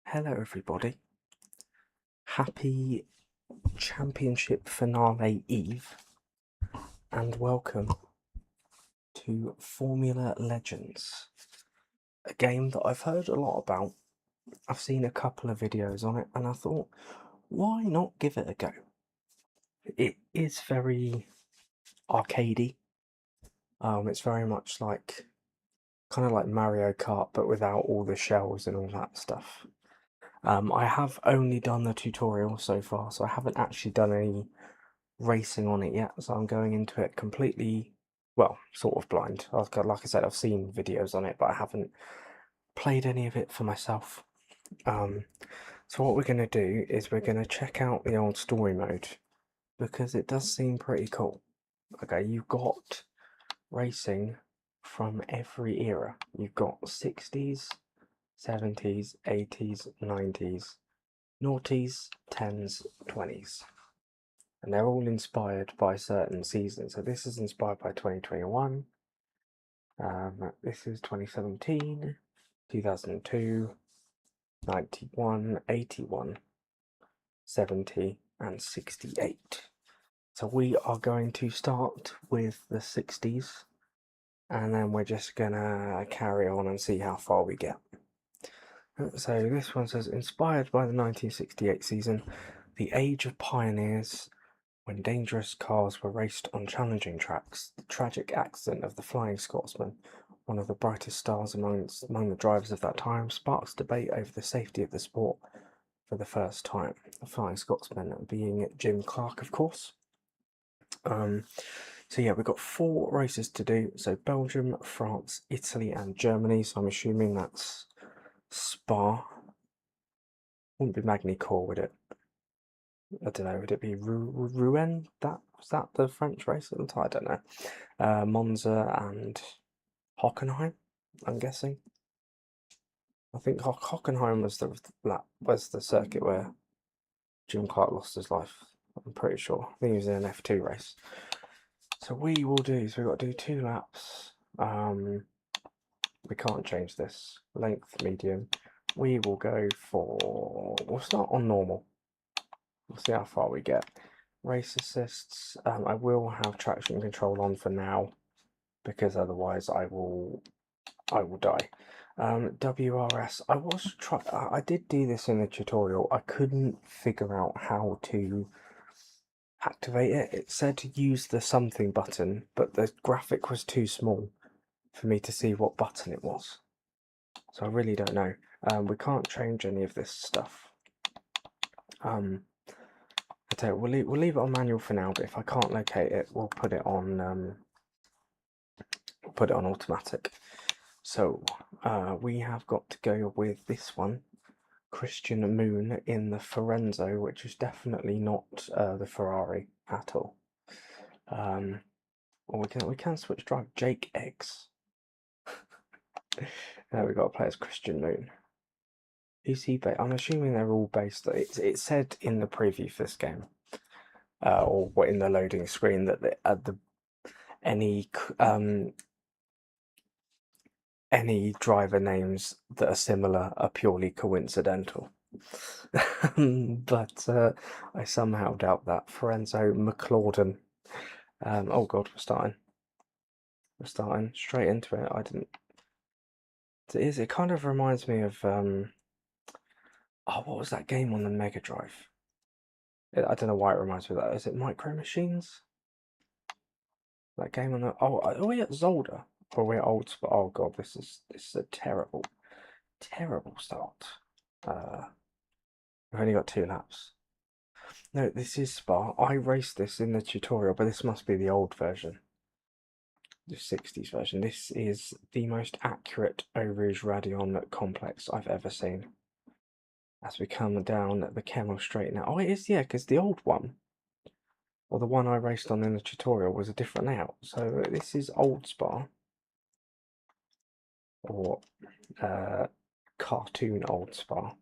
Hello, everybody. Happy Championship Finale Eve, and welcome to Formula Legends, a game that I've heard a lot about. I've seen a couple of videos on it, and I thought, why not give it a go? It is very arcadey. It's very much like kind of like Mario Kart, but without all the shells and all that stuff. I have only done the tutorial so far, so I haven't actually done any racing on it yet, so I'm going into it completely, well, sort of blind. Like I said, I've seen videos on it, but I haven't played any of it for myself. So what we're going to do is we're going to check out the old story mode, because it does seem pretty cool. Okay, you've got racing from every era. You've got 60s, 70s, 80s, 90s, noughties, 10s, 20s. And they're all inspired by certain seasons. So this is inspired by 2021. This is 2017, 2002, 91, 81, 70, and 68. So we are going to start with the 60s, and then we're just gonna carry on and see how far we get. So this one says, inspired by the 1968 season, the age of pioneers, when dangerous cars were raced on challenging tracks, the tragic accident of the Flying Scotsman, one of the brightest stars among the drivers of that time, sparks debate over the safety of the sport for the first time. The Flying Scotsman being Jim Clark, of course. So yeah, we've got 4 races to do. So Belgium, France, Italy, and Germany. So I'm assuming that's Spa. Wouldn't be Magny-Cours, would it? I don't know, would it be Rouen? Was that the French race at the time? I don't know. Monza and Hockenheim, I'm guessing. I think Hockenheim was the circuit where Jim Clark lost his life. I'm pretty sure. I think he was in an F2 race. So we will do. So we've got to do 2 laps. We can't change this. Length, medium. We will go for. We'll start on normal. We'll see how far we get. Race assists. I will have traction control on for now, because otherwise I will die. WRS. I did do this in the tutorial. I couldn't figure out how to activate it. It said to use the something button, but the graphic was too small for me to see what button it was. So I really don't know. We can't change any of this stuff. I tell you, we'll leave it on manual for now, but if I can't locate it, we'll put it on automatic. So we have got to go with this one, Christian Moon in the Forenzo, which is definitely not the Ferrari at all. Or we can switch drive. Jake Eggs. There we got to play as Christian Moon. Who's he based? I'm assuming they're all based. It said in the preview for this game, or in the loading screen, that any driver names that are similar are purely coincidental. But I somehow doubt that. Forenzo McLauden. Oh god, we're starting. We're starting straight into it. I didn't. It kind of reminds me of oh, what was that game on the Mega Drive? I don't know why it reminds me of that. Is it Micro Machines? That game on the oh yeah, Zolder. Oh, we're old, but oh god, this is a terrible start. We've only got 2 laps. No, this is Spa. I raced this in the tutorial, but this must be the old version. The 60s version. This is the most accurate Eau Rouge Raidillon complex I've ever seen. As we come down the Kemmel Straight now. Oh, it is, yeah, because the old one, or the one I raced on in the tutorial, was a different layout. So this is Old Spa. Or cartoon Old Spa.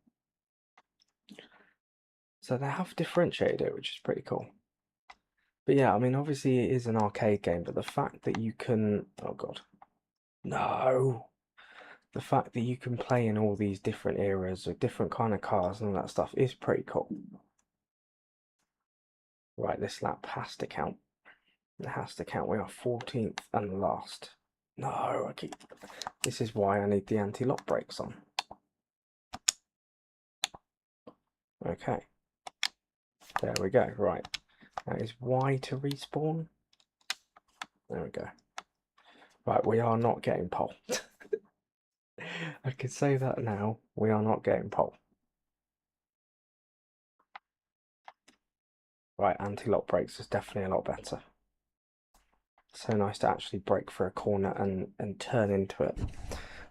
So they have differentiated it, which is pretty cool. But yeah, I mean, obviously it is an arcade game, but the fact that you can... Oh god. No! the fact that you can play in all these different eras with different kind of cars and all that stuff is pretty cool. Right, this lap has to count. It has to count. We are 14th and last. No, I keep. This is why I need the anti-lock brakes on. Okay. There we go. Right. That is Y to respawn. There we go. Right, we are not getting pole. I could say that now. We are not getting pole. Right, anti-lock brakes is definitely a lot better. So nice to actually brake for a corner and turn into it.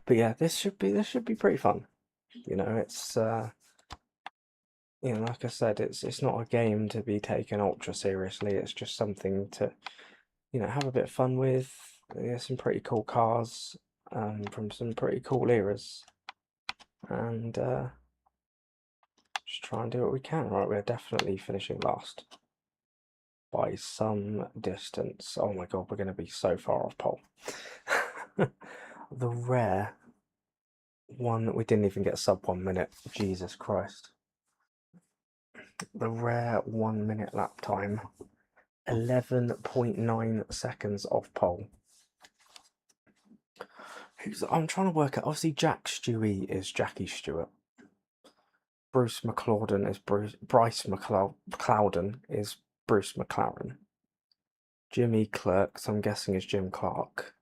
But yeah, this should be pretty fun. You know, it's you know, like I said, it's not a game to be taken ultra seriously. It's just something to, you know, have a bit of fun with. There's some pretty cool cars from some pretty cool eras, and just try and do what we can. Right, we're definitely finishing last by some distance. Oh my god, we're going to be so far off pole. The rare one that we didn't even get sub 1 minute. Jesus Christ. The rare 1 minute lap time. 11.9 seconds off pole. I'm trying to work out. Obviously, Jack Stewie is Jackie Stewart. Bruce McLauden is Bryce McLeod is Bruce McLaren. Jimmy Clerk, so I'm guessing is Jim Clark.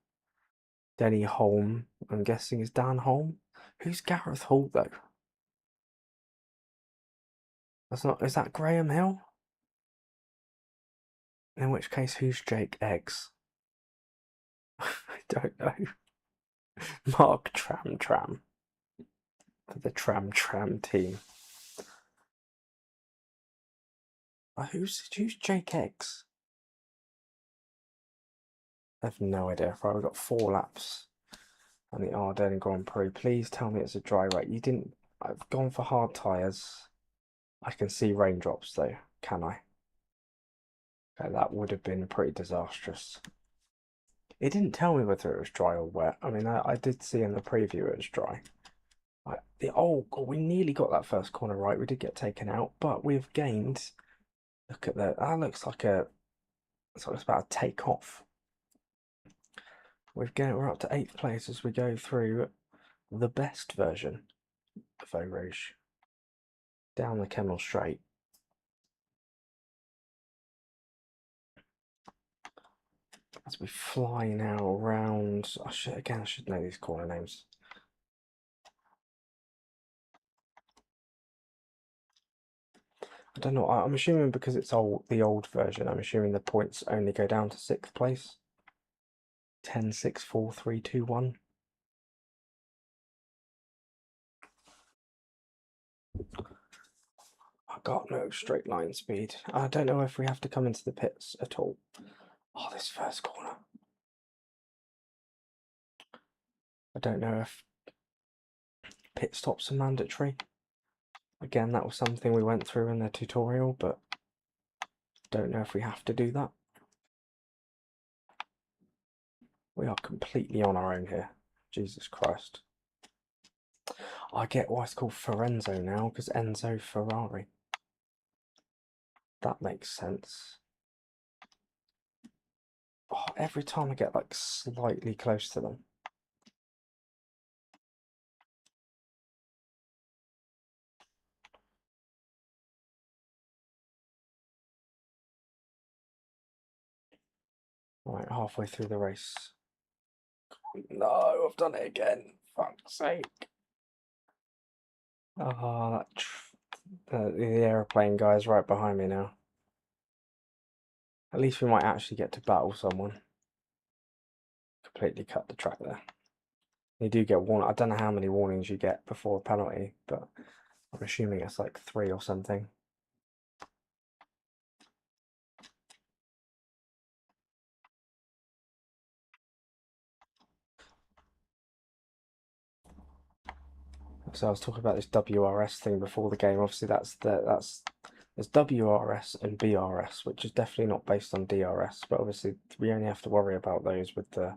Denny Holm, I'm guessing is Dan Holm. Who's Gareth Hall though? That's not. Is that Graham Hill? In which case, who's Jake Eggs? I don't know. Mark Tram for the Tram team. Who's Jake Eggs? I have no idea. Right, we've got 4 laps on the Ardennes Grand Prix. Please tell me it's a dry rate. You didn't. I've gone for hard tyres. I can see raindrops though. Can I? Okay, that would have been pretty disastrous. It didn't tell me whether it was dry or wet. I mean, I did see in the preview it was dry. Oh, God, we nearly got that first corner right. We did get taken out, but we've gained. Look at that. That looks like it's about to take off. We're up to 8th place as we go through the best version of Eau Rouge down the Kemmel Straight. As we fly now around, I should know these corner names. I don't know. I'm assuming because it's the old version. I'm assuming the points only go down to 6th place. 10, 6, 4, 3, 2, 1. I got no straight line speed. I don't know if we have to come into the pits at all. Oh, this first corner. I don't know if pit stops are mandatory. Again, that was something we went through in the tutorial, but don't know if we have to do that. We are completely on our own here. Jesus Christ. I get why it's called Fiorenzo now, because Enzo Ferrari. That makes sense. Oh, every time I get like slightly close to them. Right, halfway through the race. No, I've done it again. Fuck's sake. Oh, the aeroplane guy's right behind me now. At least we might actually get to battle someone. Completely cut the track there. You do get warning. I don't know how many warnings you get before a penalty, but I'm assuming it's like 3 or something. So I was talking about this WRS thing before the game. Obviously, there's WRS and BRS, which is definitely not based on DRS. But obviously, we only have to worry about those with the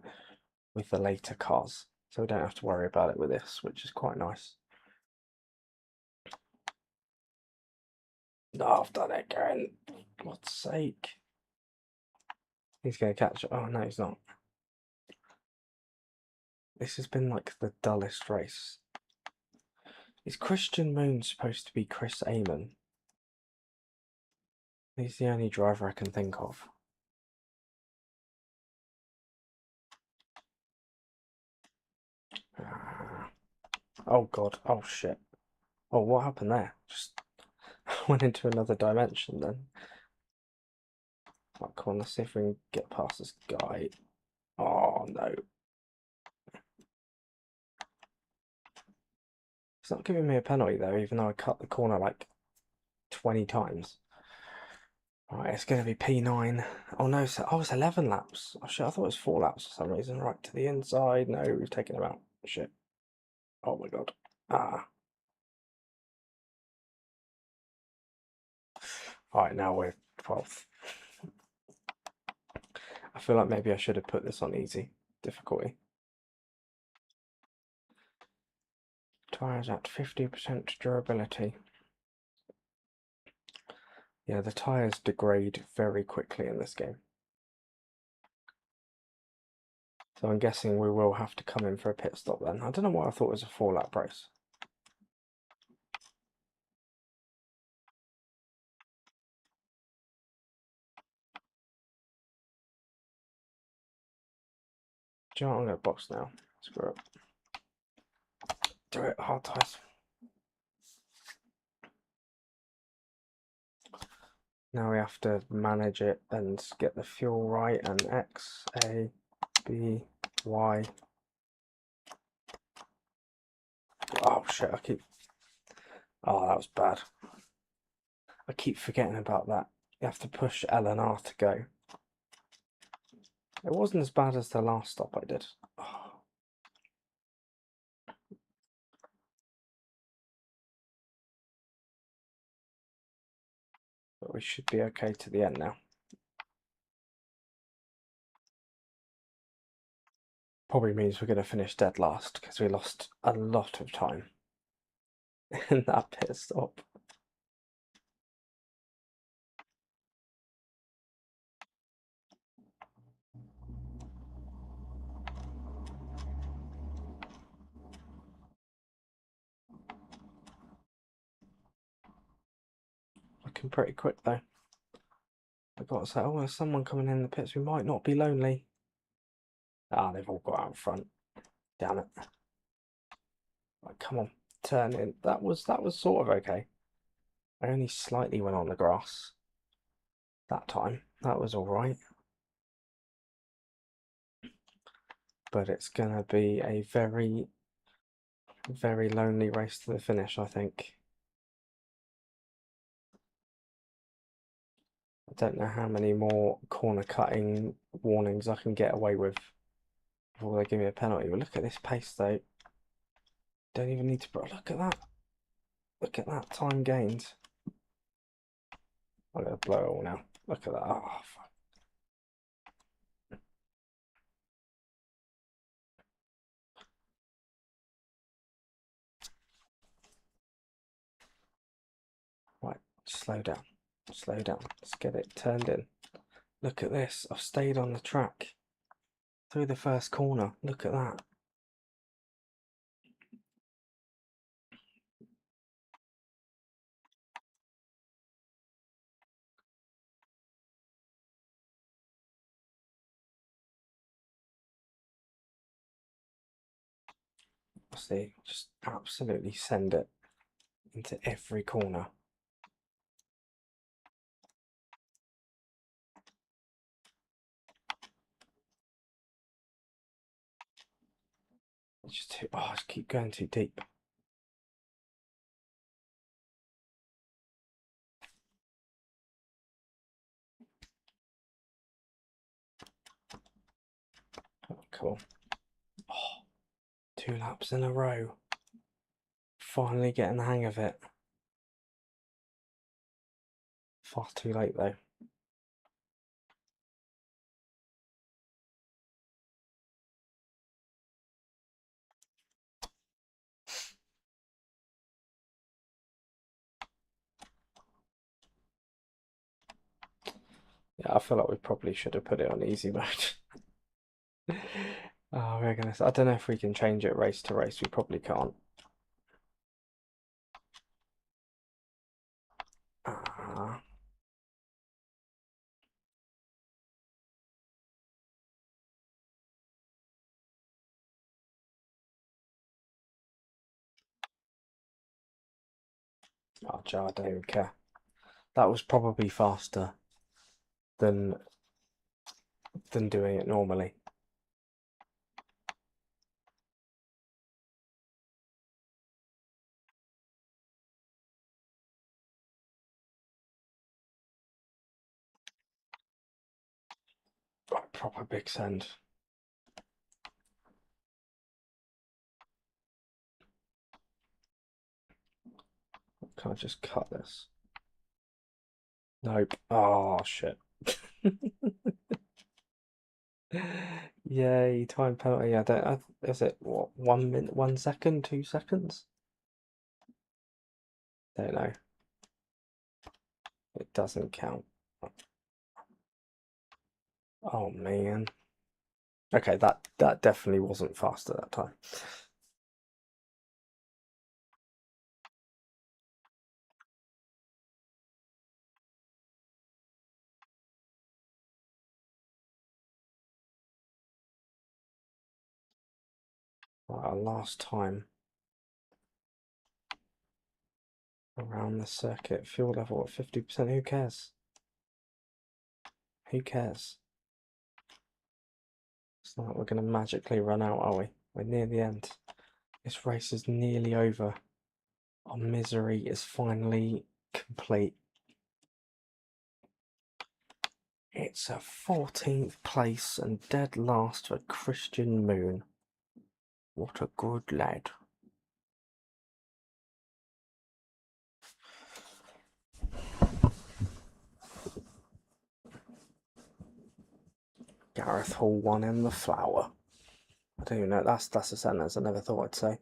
later cars. so we don't have to worry about it with this, which is quite nice. No, I've done it, Garen. For God's sake. He's going to catch it. Oh, no, he's not. This has been like the dullest race. Is Christian Moon supposed to be Chris Amon? He's the only driver I can think of. Oh god, oh shit. Oh, what happened there? Just went into another dimension then. Right, come on, let's see if we can get past this guy. Oh no. It's not giving me a penalty though, even though I cut the corner like 20 times. Right, it's going to be P9. Oh no, so, oh, it's 11 laps. Oh shit, I thought it was 4 laps for some reason. Right to the inside. No, we've taken him out. Shit. Oh my god. Ah. Alright, now we're 12th. I feel like maybe I should have put this on easy difficulty. Tyres at 50% durability. Yeah, the tyres degrade very quickly in this game. So I'm guessing we will have to come in for a pit stop then. I don't know why I thought it was a 4-lap race. Do you know what? I'm going to box now. Screw it. Do it, hard tyres. Now we have to manage it and get the fuel right, and X, A, B, Y. Oh shit, oh, that was bad. I keep forgetting about that. You have to push L and R to go. It wasn't as bad as the last stop I did. Oh. But we should be okay to the end now. Probably means we're going to finish dead last because we lost a lot of time in that pit stop. Looking pretty quick though. I got to say, oh, there's someone coming in the pits. We might not be lonely. Ah, they've all got out front. Damn it. Right, come on, turn in. That was sort of okay. I only slightly went on the grass that time. That was all right. But it's gonna be a very, very lonely race to the finish, I think. I don't know how many more corner cutting warnings I can get away with before they give me a penalty. But look at this pace though. Don't even need to. Look at that. Look at that time gained. I'm gonna blow it all now. Look at that. Oh, fuck. Right, slow down. Slow down. Let's get it turned in. Look at this. I've stayed on the track through the first corner. Look at that. See, just absolutely send it into every corner. It's just too, oh, I just keep going too deep. Oh, cool. Oh, 2 laps in a row. Finally getting the hang of it. Far too late though. Yeah, I feel like we probably should have put it on easy mode. Oh, we're gonna. I don't know if we can change it race to race. We probably can't. Ah, oh, Joe, I don't even care. That was probably faster than doing it normally. Right, proper big send. Can I just cut this? Nope. Oh shit. Yay, time penalty. I don't. Is it what 1 minute, 1 second, 2 seconds? Don't know. It doesn't count. Oh man. Okay, that definitely wasn't faster that time. Right, our last time around the circuit, fuel level at 50%. Who cares? Who cares? It's not like we're going to magically run out, are we? We're near the end. This race is nearly over. Our misery is finally complete. It's a 14th place and dead last for Christian Moon. What a good lad. Gareth Hall won in the flower. I don't even know. That's a sentence I never thought I'd say.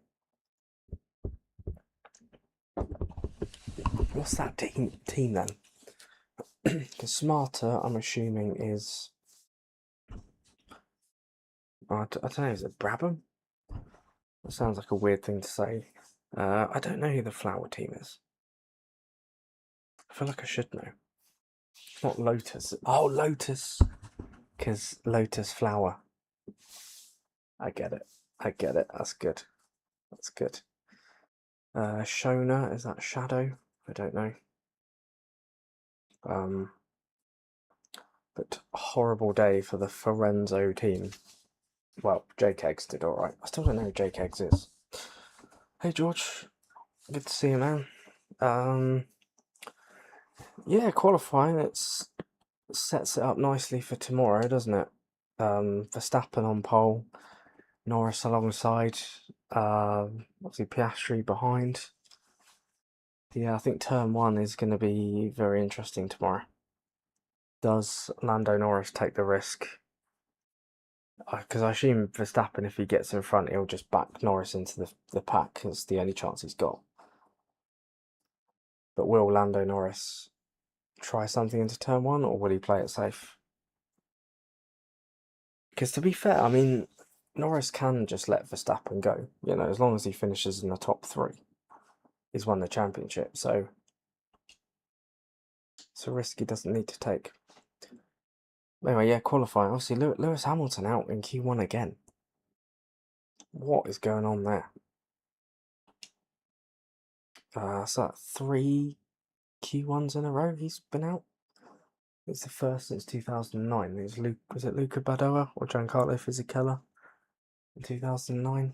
What's that team then? Because Smarter, I'm assuming, is. I don't know, is it Brabham? That sounds like a weird thing to say. I don't know who the flower team is. I feel like I should know. It's not Lotus. Oh, Lotus! Because Lotus flower. I get it. I get it. That's good. That's good. Shona, is that Shadow? I don't know. But horrible day for the Forenzo team. Well, Jake Eggs did alright. I still don't know who Jake Eggs is. Hey George, good to see you, man. Yeah, qualifying, sets it up nicely for tomorrow, doesn't it? Verstappen on pole, Norris alongside, obviously Piastri behind. Yeah, I think turn one is going to be very interesting tomorrow. Does Lando Norris take the risk? Because I assume Verstappen, if he gets in front, he'll just back Norris into the pack, because the only chance he's got. But will Lando Norris try something into turn one, or will he play it safe? Because to be fair, I mean, Norris can just let Verstappen go, as long as he finishes in the top three. He's won the championship, so it's a risk he doesn't need to take. Anyway, yeah, qualifying. Obviously, Lewis Hamilton out in Q1 again. What is going on there? So that 3 Q1s in a row he's been out. It's the first since 2009. Was it Luca Badoa or Giancarlo Fisichella in 2009?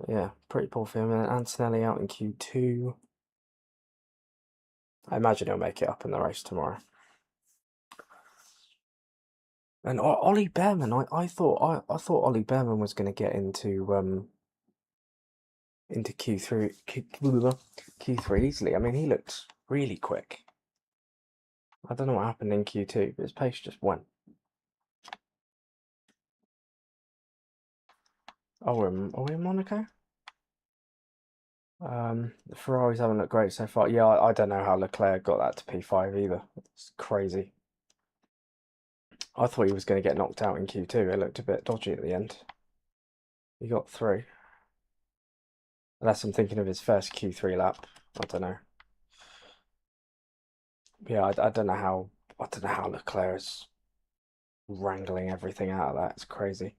Yeah, pretty poor for him. And Antonelli out in Q2. I imagine he'll make it up in the race tomorrow. And Ollie Behrman, I thought Ollie Behrman was going to get into Q3 easily. I mean, he looked really quick. I don't know what happened in Q2, but his pace just went. Oh, are we in Monaco? The Ferraris haven't looked great so far. Yeah, I don't know how Leclerc got that to P5 either. It's crazy. I thought he was going to get knocked out in Q2. It looked a bit dodgy at the end. He got through. Unless I'm thinking of his first Q3 lap. I don't know. Yeah, I don't know how Leclerc is wrangling everything out of that. It's crazy.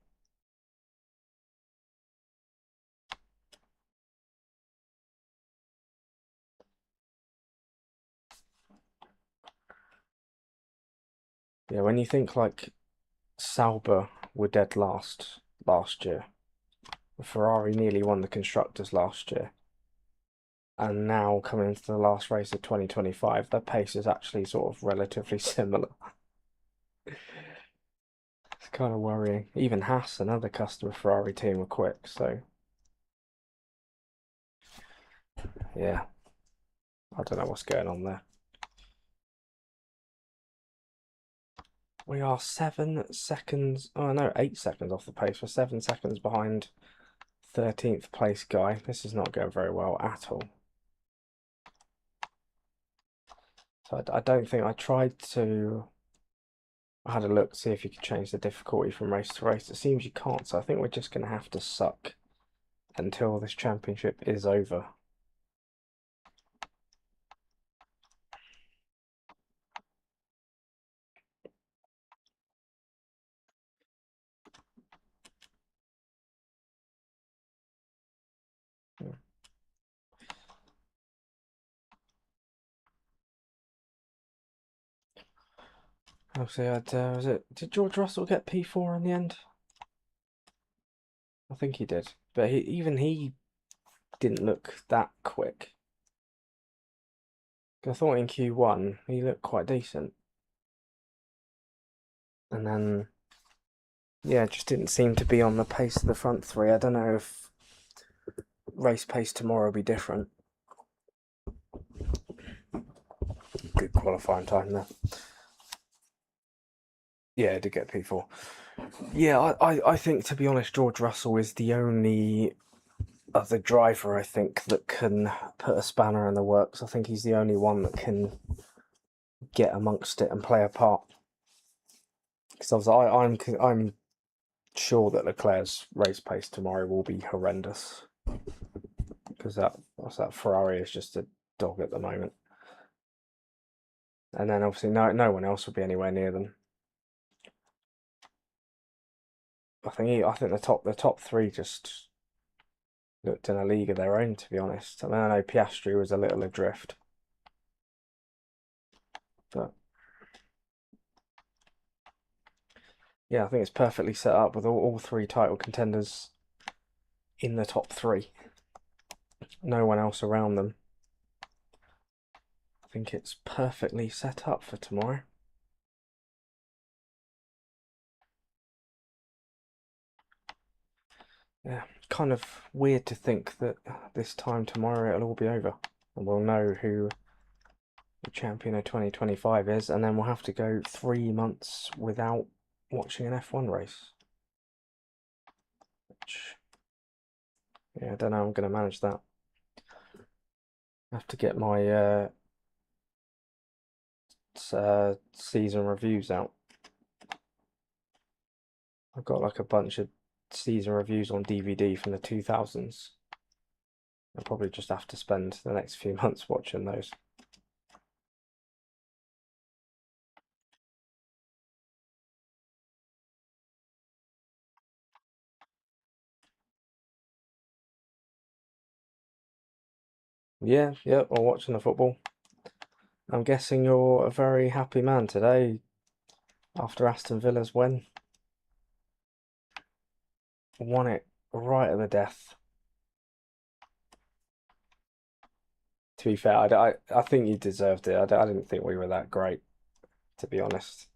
Yeah, when you think like Sauber were dead last year, Ferrari nearly won the constructors last year, and now coming into the last race of 2025, their pace is actually sort of relatively similar. It's kind of worrying. Even Haas, another customer Ferrari team, were quick. So yeah, I don't know what's going on there. We are 7 seconds. Oh no, 8 seconds off the pace. We're 7 seconds behind 13th place guy. This is not going very well at all. So I don't think I tried to. I had a look to see if you could change the difficulty from race to race. It seems you can't, so I think we're just going to have to suck until this championship is over. Obviously, did George Russell get P4 in the end? I think he did, but even he didn't look that quick. I thought in Q1 he looked quite decent, and then yeah, just didn't seem to be on the pace of the front three. I don't know if race pace tomorrow will be different. Good qualifying time there. Yeah, I did get P4. Yeah, I think to be honest, George Russell is the only other driver I think that can put a spanner in the works. I think he's the only one that can get amongst it and play a part. Because I'm sure that Leclerc's race pace tomorrow will be horrendous. Because that Ferrari is just a dog at the moment. And then obviously no one else will be anywhere near them. I think the top three just looked in a league of their own, to be honest. I mean, I know Piastri was a little adrift, but yeah, I think it's perfectly set up with all three title contenders in the top three. No one else around them. I think it's perfectly set up for tomorrow. Yeah, kind of weird to think that this time tomorrow it'll all be over and we'll know who the champion of 2025 is, and then we'll have to go 3 months without watching an F1 race. Which, yeah, I don't know how I'm going to manage that. I have to get my season reviews out. I've got like a bunch of season reviews on DVD from the 2000s. I'll probably just have to spend the next few months watching those. Yeah, or watching the football. I'm guessing you're a very happy man today after Aston Villa's win. Won it right at the death. To be fair, I think you deserved it. I didn't think we were that great, to be honest.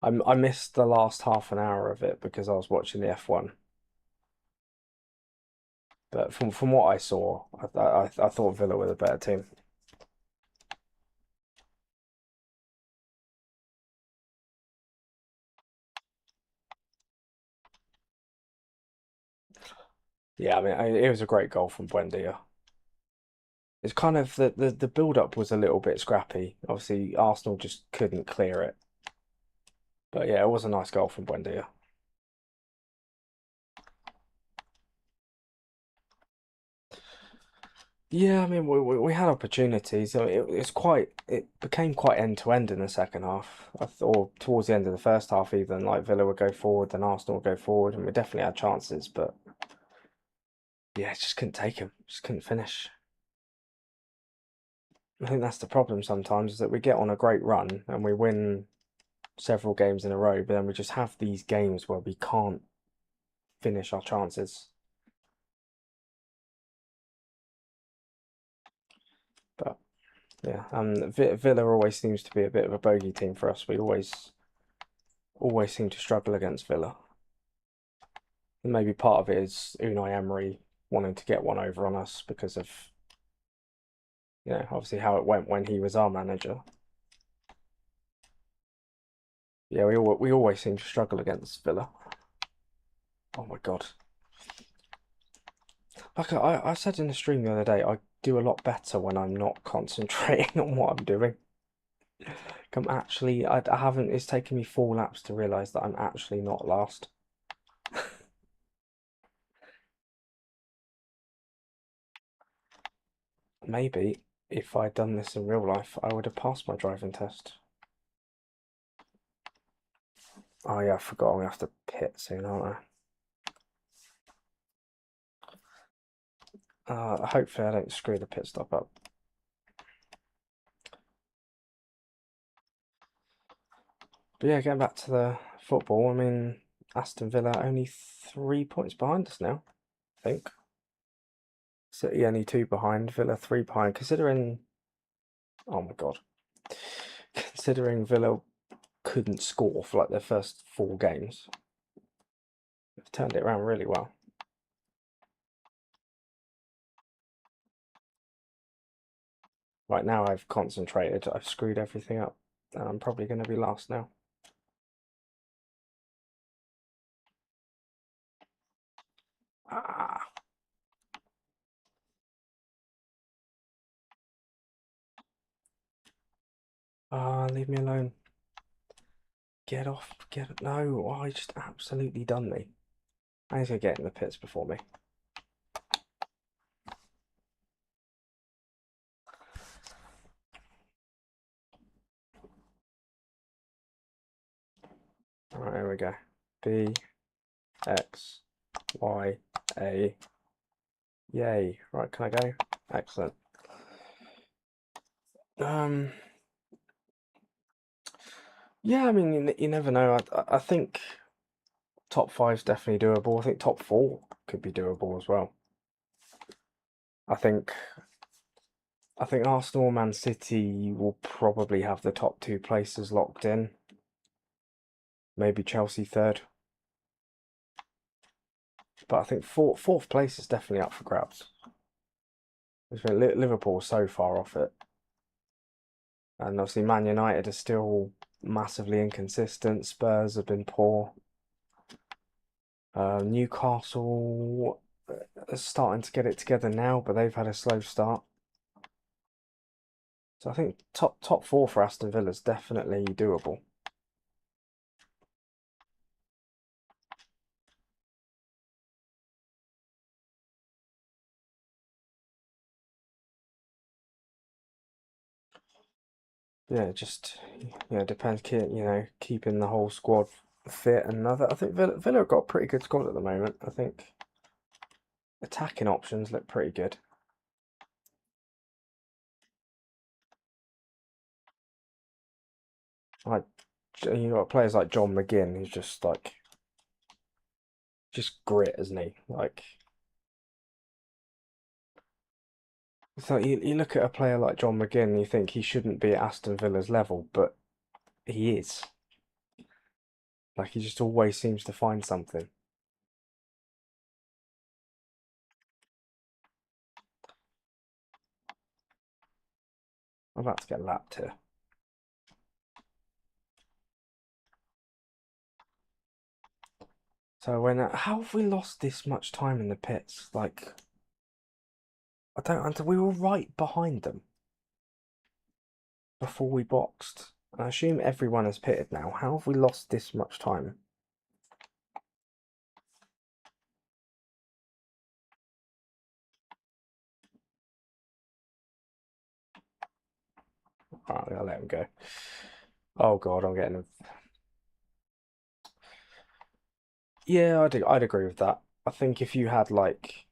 I missed the last half an hour of it because I was watching the F1. But from what I saw, I thought Villa were the better team. Yeah, I mean, it was a great goal from Buendia. It's kind of the build up was a little bit scrappy. Obviously, Arsenal just couldn't clear it. But yeah, it was a nice goal from Buendia. Yeah, I mean, we had opportunities. So it became quite end to end in the second half. Or towards the end of the first half, even like Villa would go forward, then Arsenal would go forward, and we definitely had chances. But yeah, just couldn't take them. Just couldn't finish. I think that's the problem sometimes is that we get on a great run and we win several games in a row, but then we just have these games where we can't finish our chances. But yeah, Villa always seems to be a bit of a bogey team for us. We always seem to struggle against Villa. And maybe part of it is Unai Emery wanting to get one over on us because of, obviously how it went when he was our manager. Yeah, we always seem to struggle against Villa. Oh my God. Like I said in the stream the other day, I do a lot better when I'm not concentrating on what I'm doing. I'm actually, I haven't, it's taken me 4 laps to realise that I'm actually not last. Maybe if I'd done this in real life, I would have passed my driving test. Oh yeah, I forgot I'm gonna have to pit soon, aren't I? Hopefully I don't screw the pit stop up. But yeah, getting back to the football, I mean, Aston Villa only 3 points behind us now, I think. City only 2 behind, Villa 3 behind, considering, oh my God, considering Villa couldn't score for like their first 4 games. They've turned it around really well. Right now I've concentrated, I've screwed everything up, and I'm probably going to be last now. Ah. Ah, leave me alone. Get off, get, no, oh, he just absolutely done me. And he's going to get in the pits before me. Alright, here we go. B, X, Y, A. Yay. Right, can I go? Excellent. Yeah, I mean, you never know. I think top five's definitely doable. I think top four could be doable as well. I think Arsenal, Man City will probably have the top 2 places locked in. Maybe Chelsea third. But I think fourth place is definitely up for grabs. Liverpool so far off it. And obviously Man United are still massively inconsistent. Spurs have been poor. Newcastle are starting to get it together now, but they've had a slow start. So I think top four for Aston Villa is definitely doable. Yeah, just depends. Keeping the whole squad fit and other. I think Villa have got a pretty good squad at the moment. I think attacking options look pretty good. Like you got players like John McGinn, who's just grit, isn't he? Like, so you look at a player like John McGinn, and you think he shouldn't be at Aston Villa's level, but he is. Like he just always seems to find something. I'm about to get lapped here. So how have we lost this much time in the pits? Like, I don't. We were right behind them before we boxed. I assume everyone has pitted now. How have we lost this much time? Alright, I'll let him go. Oh God, I'm getting a... Yeah, I'd agree with that. I think if you had like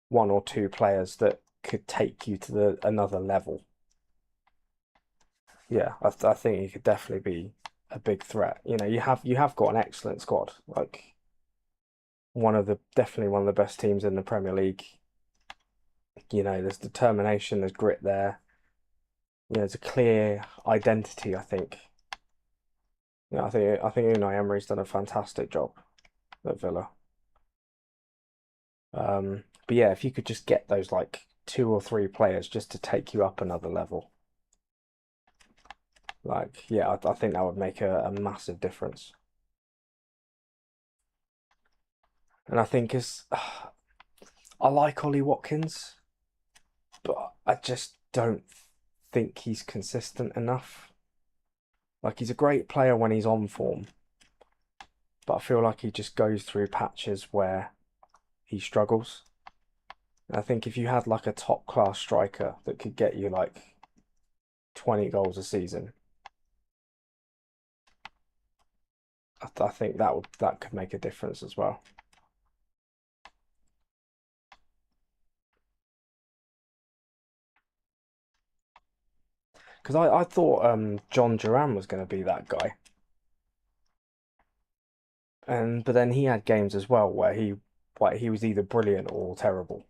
one or two players that could take you to another level, yeah, I think you could definitely be a big threat. You have got an excellent squad, like definitely one of the best teams in the Premier League. There's determination, there's grit there. There's a clear identity, I think. I think Unai Emery's done a fantastic job at Villa. But yeah, if you could just get those like two or three players just to take you up another level, like yeah, I think that would make a massive difference. And I think I like Ollie Watkins, but I just don't think he's consistent enough. Like he's a great player when he's on form, but I feel like he just goes through patches where he struggles. And I think if you had like a top class striker that could get you like 20 goals a season, I think that could make a difference as well. Because I thought John Duran was going to be that guy, but then he had games as well where he was either brilliant or terrible.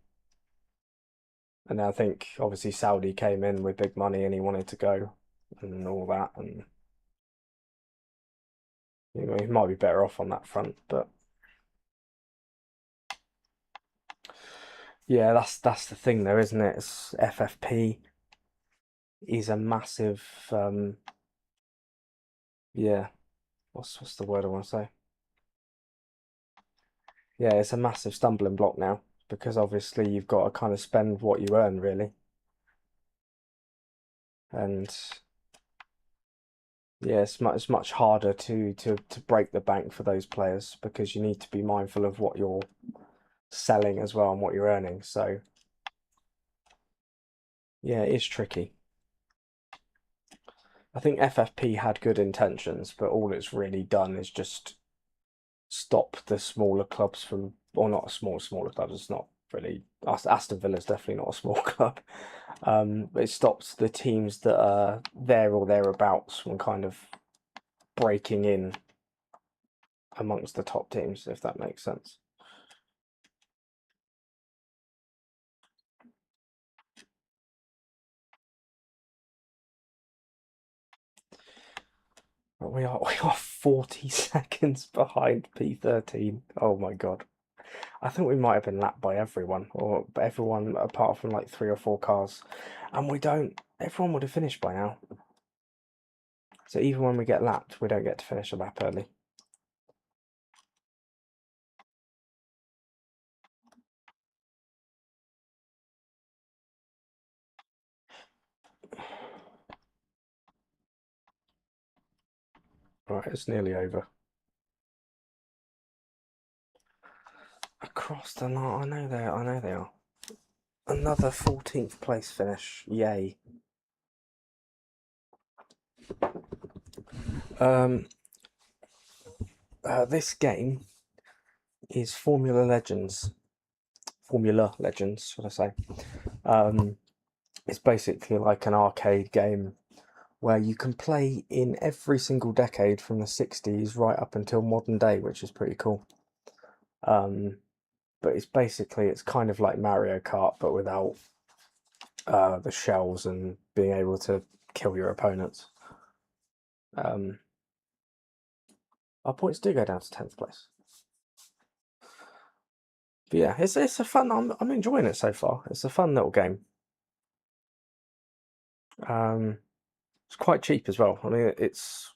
And I think obviously Saudi came in with big money and he wanted to go and all that, and he might be better off on that front. But yeah, that's the thing though, isn't it? It's FFP is a massive yeah. What's the word I want to say? Yeah, it's a massive stumbling block now because obviously you've got to kind of spend what you earn really. And yeah, it's much harder to break the bank for those players because you need to be mindful of what you're selling as well and what you're earning. So yeah, it is tricky. I think FFP had good intentions, but all it's really done is just stop the smaller clubs from, or not smaller clubs. It's not really. Aston Villa is definitely not a small club. It stops the teams that are there or thereabouts from kind of breaking in amongst the top teams, if that makes sense. But we are 40 seconds behind P13. Oh my God. I think we might have been lapped by everyone, or everyone apart from like three or four cars. And we don't, everyone would have finished by now. So even when we get lapped, we don't get to finish a lap early. Right, it's nearly over. Across the line, I know they are. Another 14th place finish. Yay. Um, this game is Formula Legends. Formula Legends, should I say? Um, it's basically like an arcade game where you can play in every single decade from the 60s right up until modern day, which is pretty cool. But it's kind of like Mario Kart, but without the shells and being able to kill your opponents. Um, our points do go down to 10th place. But yeah, it's a fun. I'm enjoying it so far. It's a fun little game. It's quite cheap as well. I mean, it's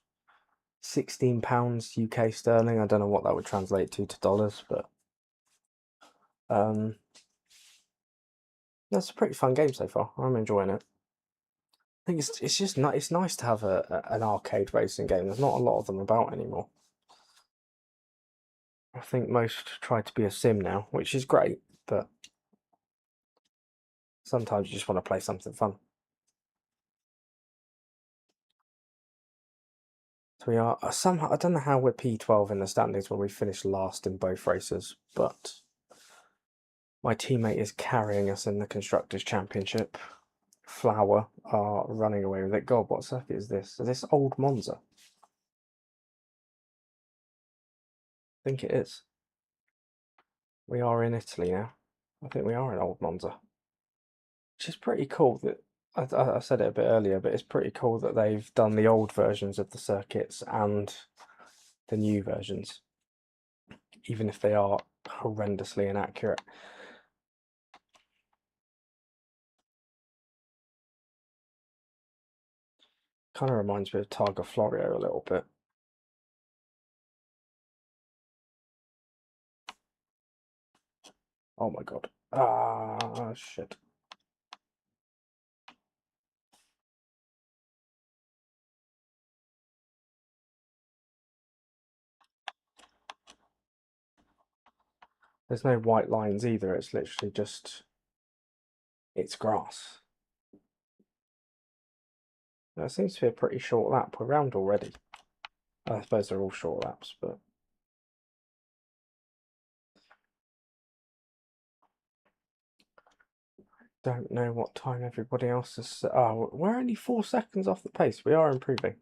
£16 UK sterling. I don't know what that would translate to dollars, but that's a pretty fun game so far. I'm enjoying it. I think it's just it's nice to have an arcade racing game. There's not a lot of them about anymore. I think most try to be a sim now, which is great, but sometimes you just want to play something fun. So we are somehow, I don't know how we're P12 in the standings when we finished last in both races, but my teammate is carrying us in the Constructors' Championship. Flower are running away with it. God, what circuit is this? Is this Old Monza? I think it is. We are in Italy now. I think we are in Old Monza. Which is pretty cool that, I said it a bit earlier, but it's pretty cool that they've done the old versions of the circuits and the new versions, even if they are horrendously inaccurate. Kind of reminds me of Targa Florio a little bit. Oh my god. Ah, shit. There's no white lines either, it's literally just, it's grass. That seems to be a pretty short lap. We're round already. I suppose they're all short laps, but don't know what time everybody else is. Oh, we're only 4 seconds off the pace. We are improving.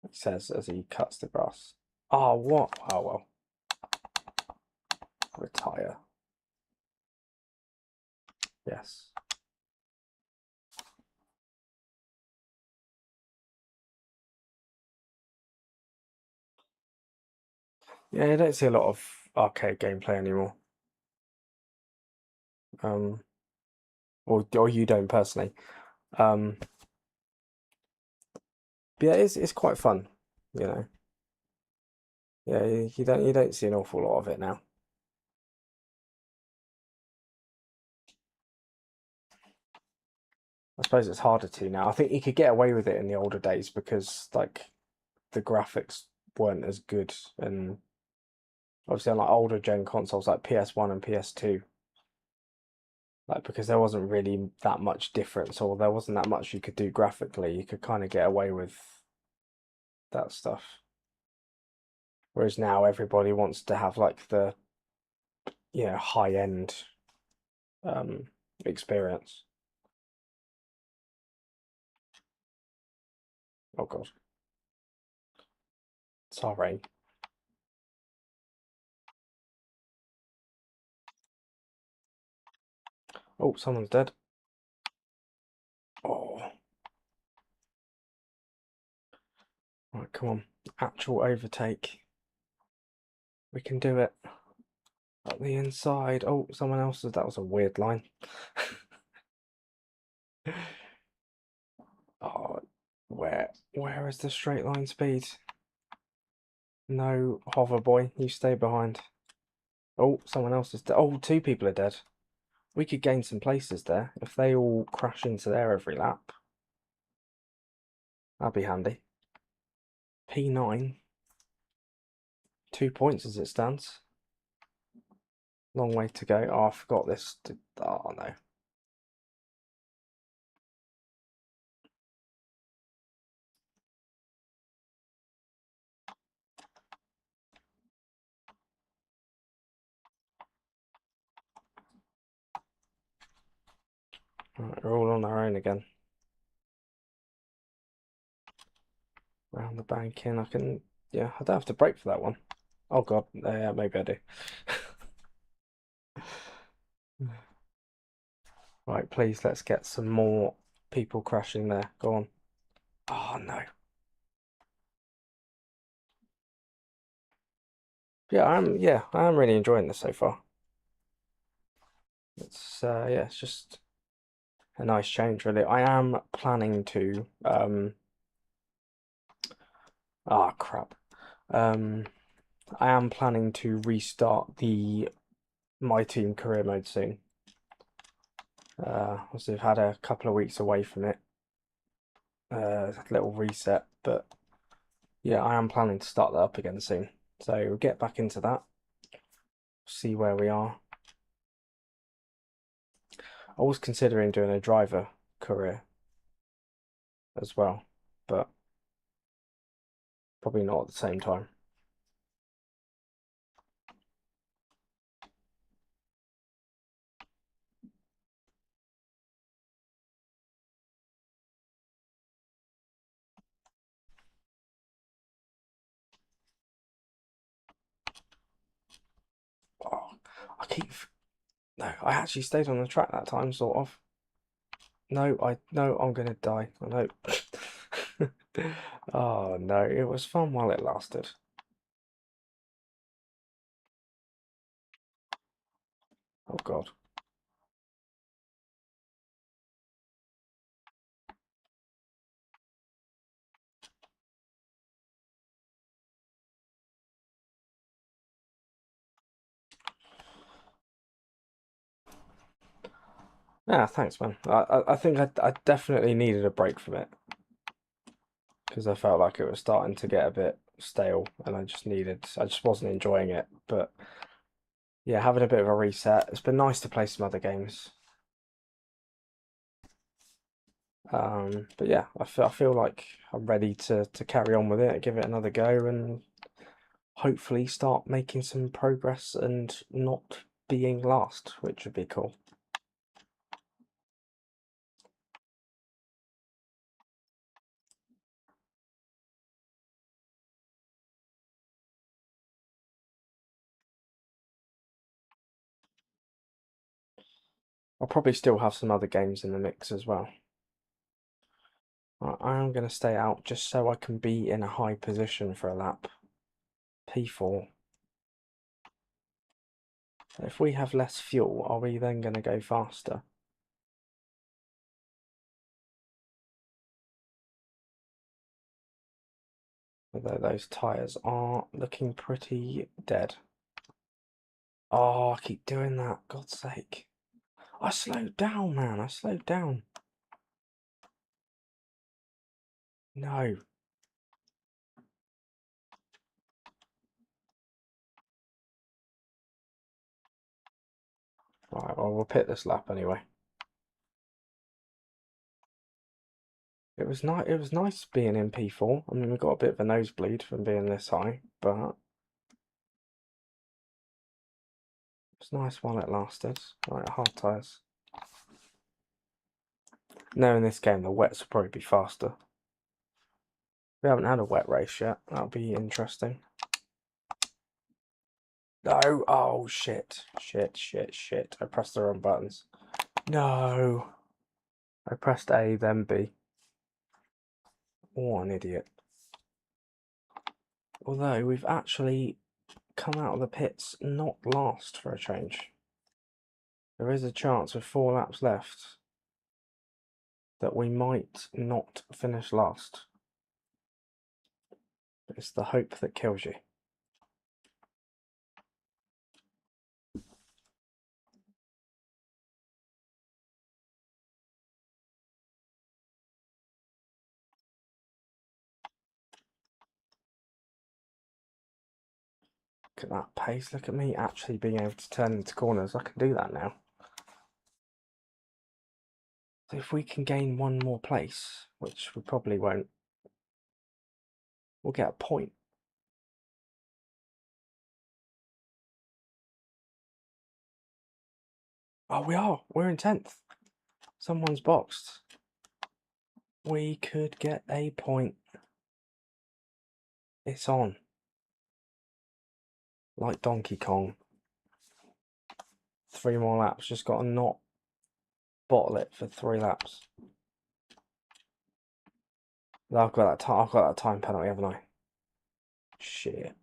It says as he cuts the grass. Oh, what? Oh, well. Retire. Yes. Yeah, you don't see a lot of arcade gameplay anymore. Or you don't personally. But yeah, it's quite fun, you know. Yeah, you don't see an awful lot of it now. I suppose it's harder to now. I think you could get away with it in the older days because like the graphics weren't as good, and obviously on like older gen consoles like PS1 and PS2, like because there wasn't really that much difference or there wasn't that much you could do graphically, you could kind of get away with that stuff. Whereas now everybody wants to have like the high end experience. Oh god, sorry. Oh, someone's dead. Oh, right, come on, actual overtake. We can do it. Up the inside. Oh, someone else's. That was a weird line. Oh, where is the straight line speed? No, hover boy, you stay behind. Oh, someone else is dead. Oh, 2 people are dead. We could gain some places there if they all crash into there every lap. That'd be handy. P9. 2 points as it stands. Long way to go. Oh, I forgot this. Oh no. Right, we're all on our own again. Round the bank in. I can. Yeah, I don't have to brake for that one. Oh god. Yeah, maybe I do. Right, please, let's get some more people crashing there. Go on. Oh no. Yeah, I am really enjoying this so far. It's yeah, it's just a nice change really. I am planning to Ah, crap. I am planning to restart the My Team career mode soon. Obviously I've had a couple of weeks away from it. A little reset, but yeah, I am planning to start that up again soon. So we'll get back into that, see where we are. I was considering doing a driver career as well, but probably not at the same time. Oh, I keep no, I actually stayed on the track that time, sort of. No, I'm gonna die. I know. Oh no, it was fun while it lasted. Oh God. Yeah, thanks, man. I think I definitely needed a break from it because I felt like it was starting to get a bit stale, and I just wasn't enjoying it. But yeah, having a bit of a reset. It's been nice to play some other games. But yeah, I feel like I'm ready to carry on with it, give it another go, and hopefully start making some progress and not being last, which would be cool. I'll probably still have some other games in the mix as well. I am going to stay out just so I can be in a high position for a lap. P4. If we have less fuel, are we then going to go faster? Although those tyres are looking pretty dead. Oh, I keep doing that, God's sake. I slowed down, man, I slowed down. No. Right, well, we'll pit this lap anyway. It was nice being in P4. I mean, we got a bit of a nosebleed from being this high, but it's nice while it lasted. Right, hard tyres. No, in this game, the wets will probably be faster. We haven't had a wet race yet. That'll be interesting. No! Oh, shit. Shit. I pressed the wrong buttons. No! I pressed A, then B. Oh, an idiot. Although, we've actually come out of the pits not last for a change. There is a chance with 4 laps left that we might not finish last. It's the hope that kills you. Look at that pace. Look at me actually being able to turn into corners. I can do that now. So if we can gain one more place, which we probably won't, we'll get a point. Oh, we are. We're in 10th. Someone's boxed. We could get a point. It's on. Like Donkey Kong. 3 more laps. Just got to not bottle it for 3 laps. I've got that time penalty, haven't I? Shit.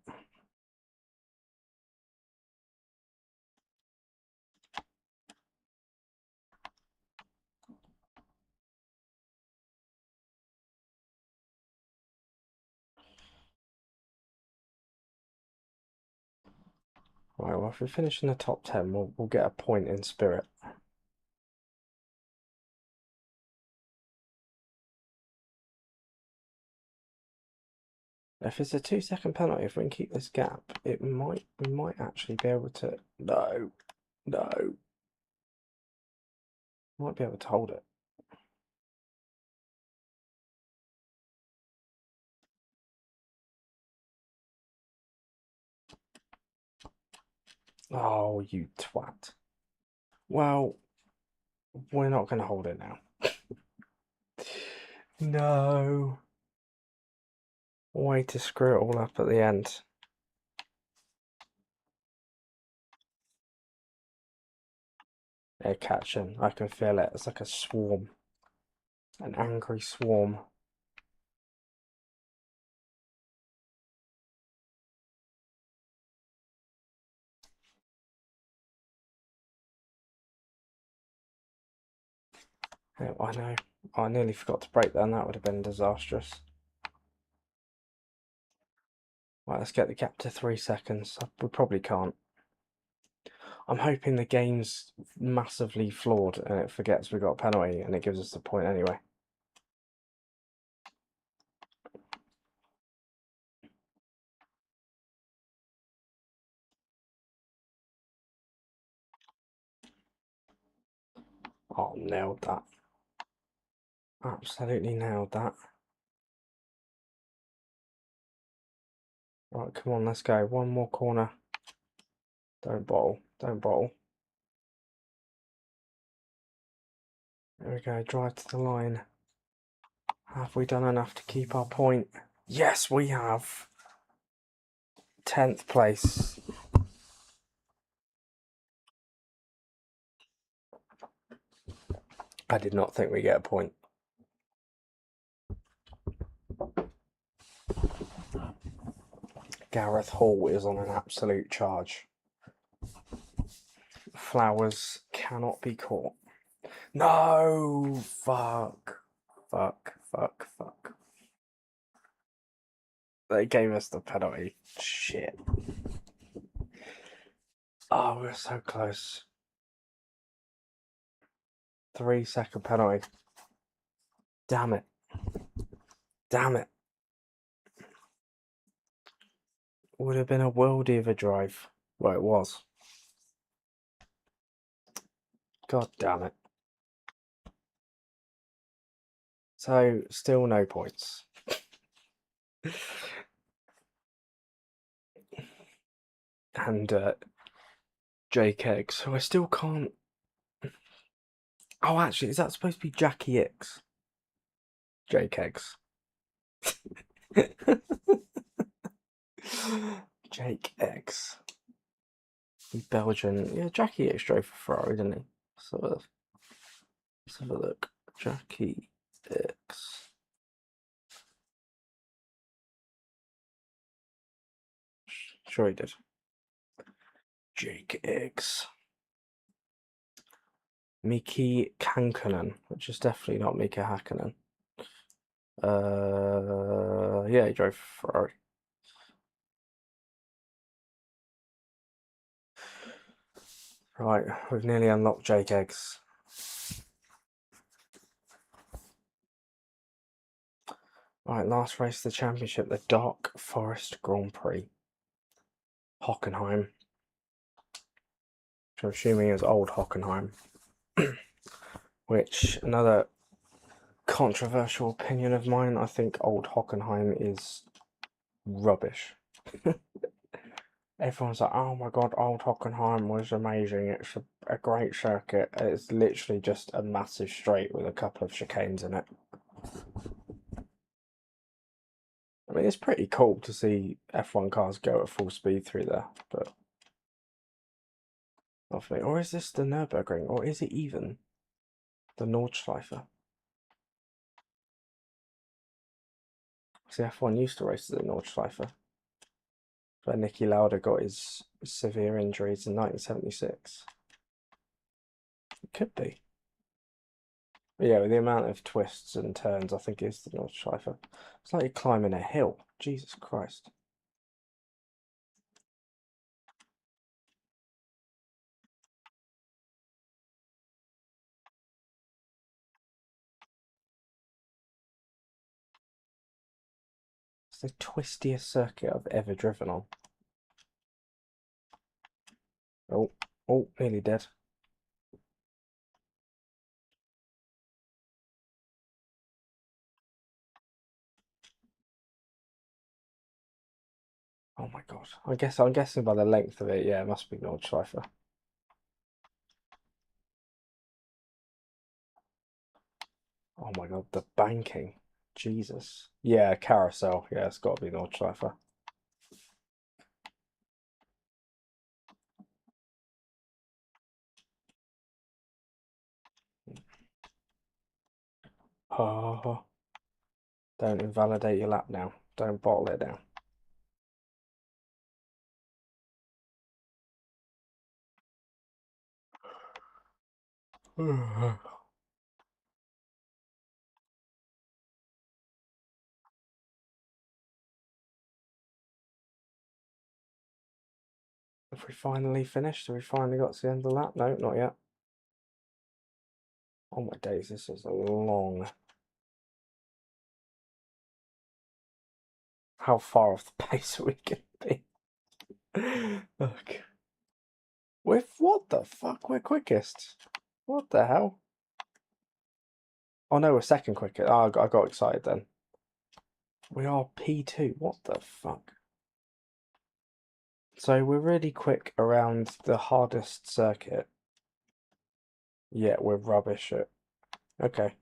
Right, well, if we finish in the top 10, we'll get a point in spirit. If it's a 2-second penalty, if we can keep this gap, we might actually be able to. No, no, might be able to hold it. Oh, you twat. Well, we're not going to hold it now. No. Way to screw it all up at the end. They're catching. I can feel it. It's like a swarm. An angry swarm. Yeah, I know. I nearly forgot to break that, and that would have been disastrous. Right, let's get the gap to 3 seconds. We probably can't. I'm hoping the game's massively flawed and it forgets we got a penalty and it gives us the point anyway. Oh, nailed that. Absolutely nailed that. Right, come on, let's go. One more corner. Don't bottle. Don't bottle. There we go. Drive to the line. Have we done enough to keep our point? Yes, we have. 10th place. I did not think we'd get a point. Gareth Hall is on an absolute charge. Flowers cannot be caught. No! Fuck. Fuck. They gave us the penalty. Shit. Oh, we're so close. 3-second penalty. Damn it. Damn it. Would have been a worldie of a drive. Well, it was. God damn it. So, still no points. And Jake Eggs, so I still can't. Oh, actually, is that supposed to be Jackie X? Jake Eggs. Jake X. Belgian. Yeah, Jackie X drove for Ferrari, didn't he? So let's have a look. Jackie X. Sure he did. Jake X. Miki Kankkonen, which is definitely not Mika Hakkinen. Yeah, he drove for Ferrari. Right, we've nearly unlocked Jake Eggs. Right, last race of the championship, the Dark Forest Grand Prix. Hockenheim. Which I'm assuming is old Hockenheim. Which, another controversial opinion of mine, I think old Hockenheim is rubbish. Everyone's like, oh my god, old Hockenheim was amazing, it's a great circuit. It's literally just a massive straight with a couple of chicanes in it. I mean, it's pretty cool to see F1 cars go at full speed through there, but not for me. Or is this the Nürburgring, or is it even the Nordschleife? See, F1 used to race at the Nordschleife, where Niki Lauda got his severe injuries in 1976. It could be. But yeah, with the amount of twists and turns, I think it's the Nordschleife. It's like you're climbing a hill. Jesus Christ. It's the twistiest circuit I've ever driven on. Oh, oh, nearly dead. Oh my god. I'm guessing by the length of it, yeah, it must be Nordschleife. Oh my god, the banking. Jesus. Yeah, carousel. Yeah, it's got to be Nordschleife. Oh, don't invalidate your lap now. Don't bottle it down. Have we finally finished? Have we finally got to the end of the lap? No, not yet. Oh my days, this is a long. How far off the pace are we going to be? Okay. With what the fuck? We're quickest. What the hell? Oh no, we're second quickest. Oh, I got excited then. We are P2. What the fuck? So we're really quick around the hardest circuit. Yeah, we're rubbish at. Okay.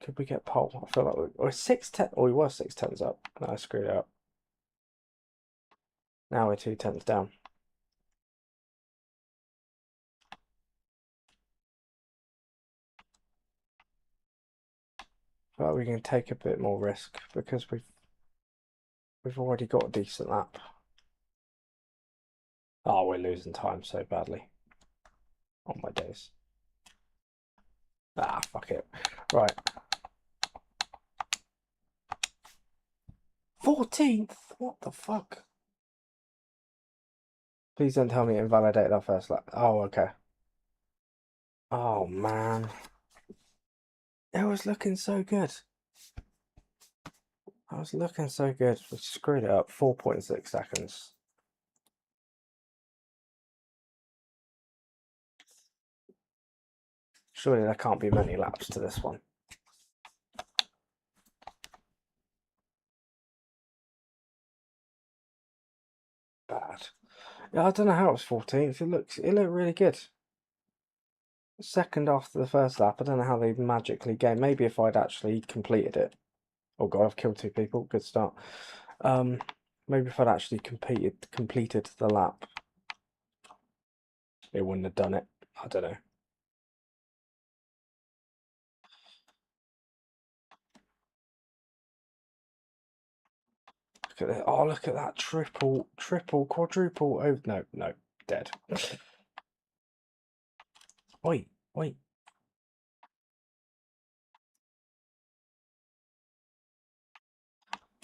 Could we get pole? I feel like we're 6-10. Oh, we were 6-10s up. No, I screwed it up. Now we're 2-10s down. But we can take a bit more risk because we've already got a decent lap. Oh, we're losing time so badly. Oh my days. Ah, fuck it. Right. 14th? What the fuck? Please don't tell me it invalidated our first lap. Oh, okay. Oh, man. It was looking so good. I was looking so good. We screwed it up. 4.6 seconds. Surely there can't be many laps to this one. Bad. Yeah, I don't know how it was 14th. It looked really good. Second after the first lap. I don't know how they magically gained. Maybe if I'd actually completed it. Oh god, I've killed 2 people. Good start. Maybe if I'd actually completed the lap, it wouldn't have done it. I don't know. Look at that. Oh, look at that. Triple, quadruple. Oh, no, dead. Wait.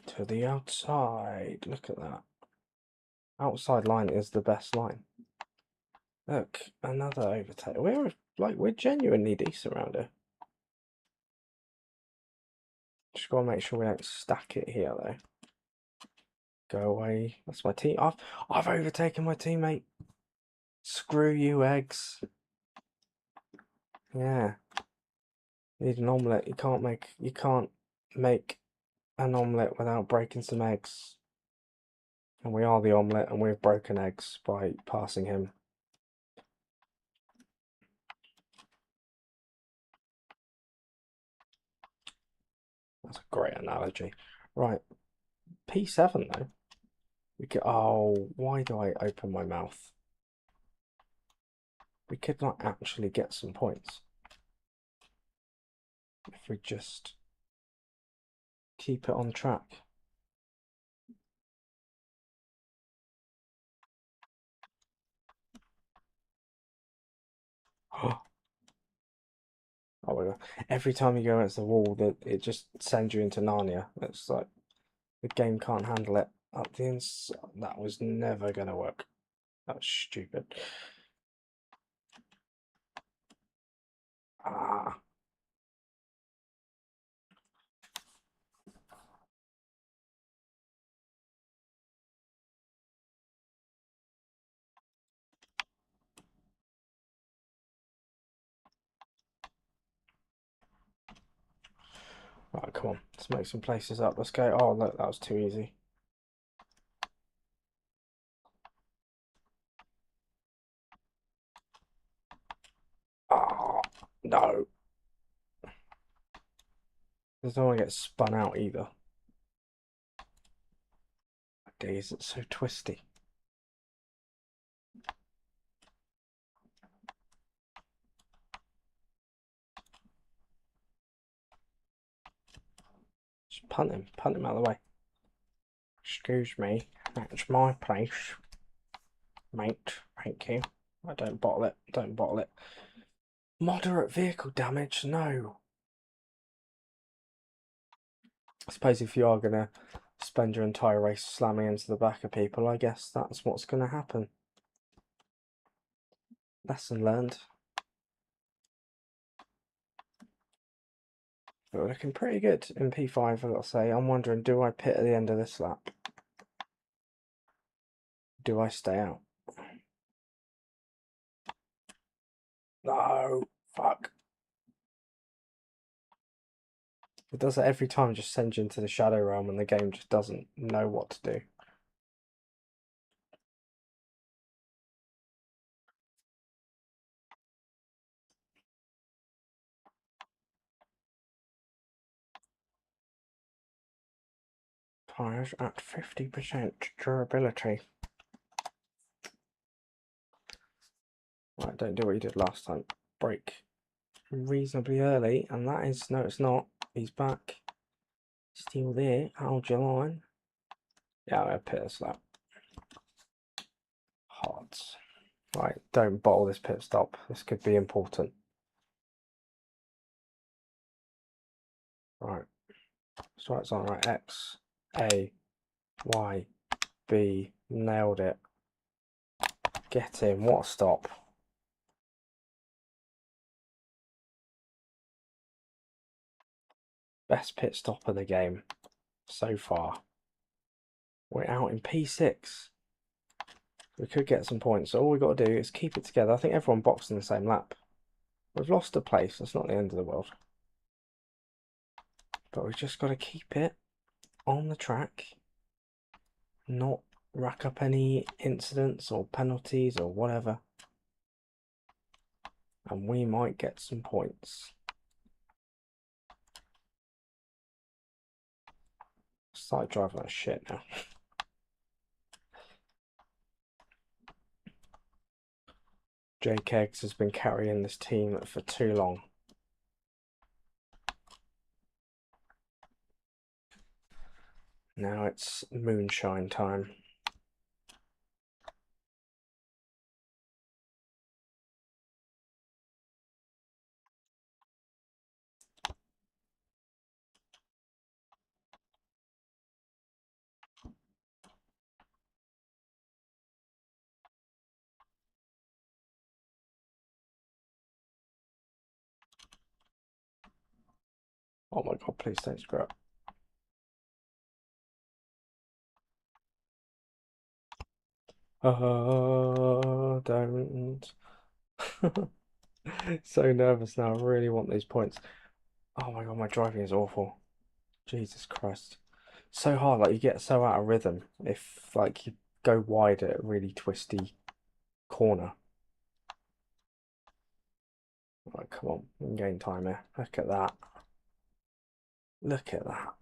To the outside. Look at that. Outside line is the best line. Look, another overtake. We're genuinely decent around here. Just gotta make sure we don't stack it here though. Go away. That's my team. I've overtaken my teammate. Screw you, eggs. Yeah. Need an omelette. You can't make an omelette without breaking some eggs. And we are the omelette, and we've broken eggs by passing him. That's a great analogy. Right. P7 though. We could. Oh, why do I open my mouth? We could not actually get some points if we just keep it on track. Oh my god. Every time you go against the wall, it just sends you into Narnia. It's like the game can't handle it. Up the inside. That was never going to work. That was stupid. Ah. Right, come on, let's make some places up. Let's go. Oh, look, that was too easy. Oh, no. I don't want to get spun out either. Days, it's so twisty. Just punt him out of the way. Excuse me, that's my place. Mate, thank you. I don't bottle it, don't bottle it. Moderate vehicle damage, no. I suppose if you are going to spend your entire race slamming into the back of people, I guess that's what's going to happen. Lesson learned. But we're looking pretty good in P5, I've got to say. I'm wondering, do I pit at the end of this lap? Do I stay out? No, fuck. It does it every time, just sends you into the shadow realm and the game just doesn't know what to do. Tyres at 50% durability. Right, don't do what you did last time. Brake reasonably early, and that is, no it's not. He's back. Still there. Hold your line. Yeah, I'm going to pit this lap. Hot. Right, don't bottle this pit stop. This could be important. Right. So it's on, right. X, A, Y, B. Nailed it. Get in. What a stop. Best pit stop of the game so far. We're out in P6. We could get some points. So all we've got to do is keep it together. I think everyone boxed in the same lap. We've lost a place. That's not the end of the world. But we've just got to keep it on the track. Not rack up any incidents or penalties or whatever. And we might get some points. Start driving like shit now. Jake Eggs has been carrying this team for too long. Now it's moonshine time. Oh my god, please don't screw up. Don't. So nervous now. I really want these points. Oh my god, my driving is awful. Jesus Christ. So hard, like you get so out of rhythm if like you go wide at a really twisty corner. Right, come on, we can gain time here. Look at that. Look at that.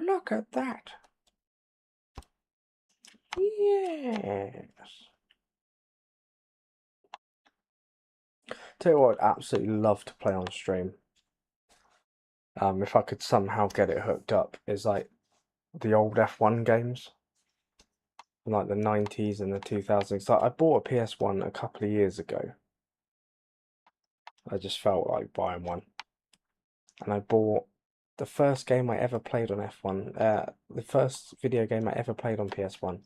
Look at that. Yes. Tell you what, I'd absolutely love to play on stream. If I could somehow get it hooked up, is like the old F1 games, from like the 90s and the 2000s. Like I bought a PS1 a couple of years ago. I just felt like buying one, and I bought the first game I ever played on F1. The first video game I ever played on PS1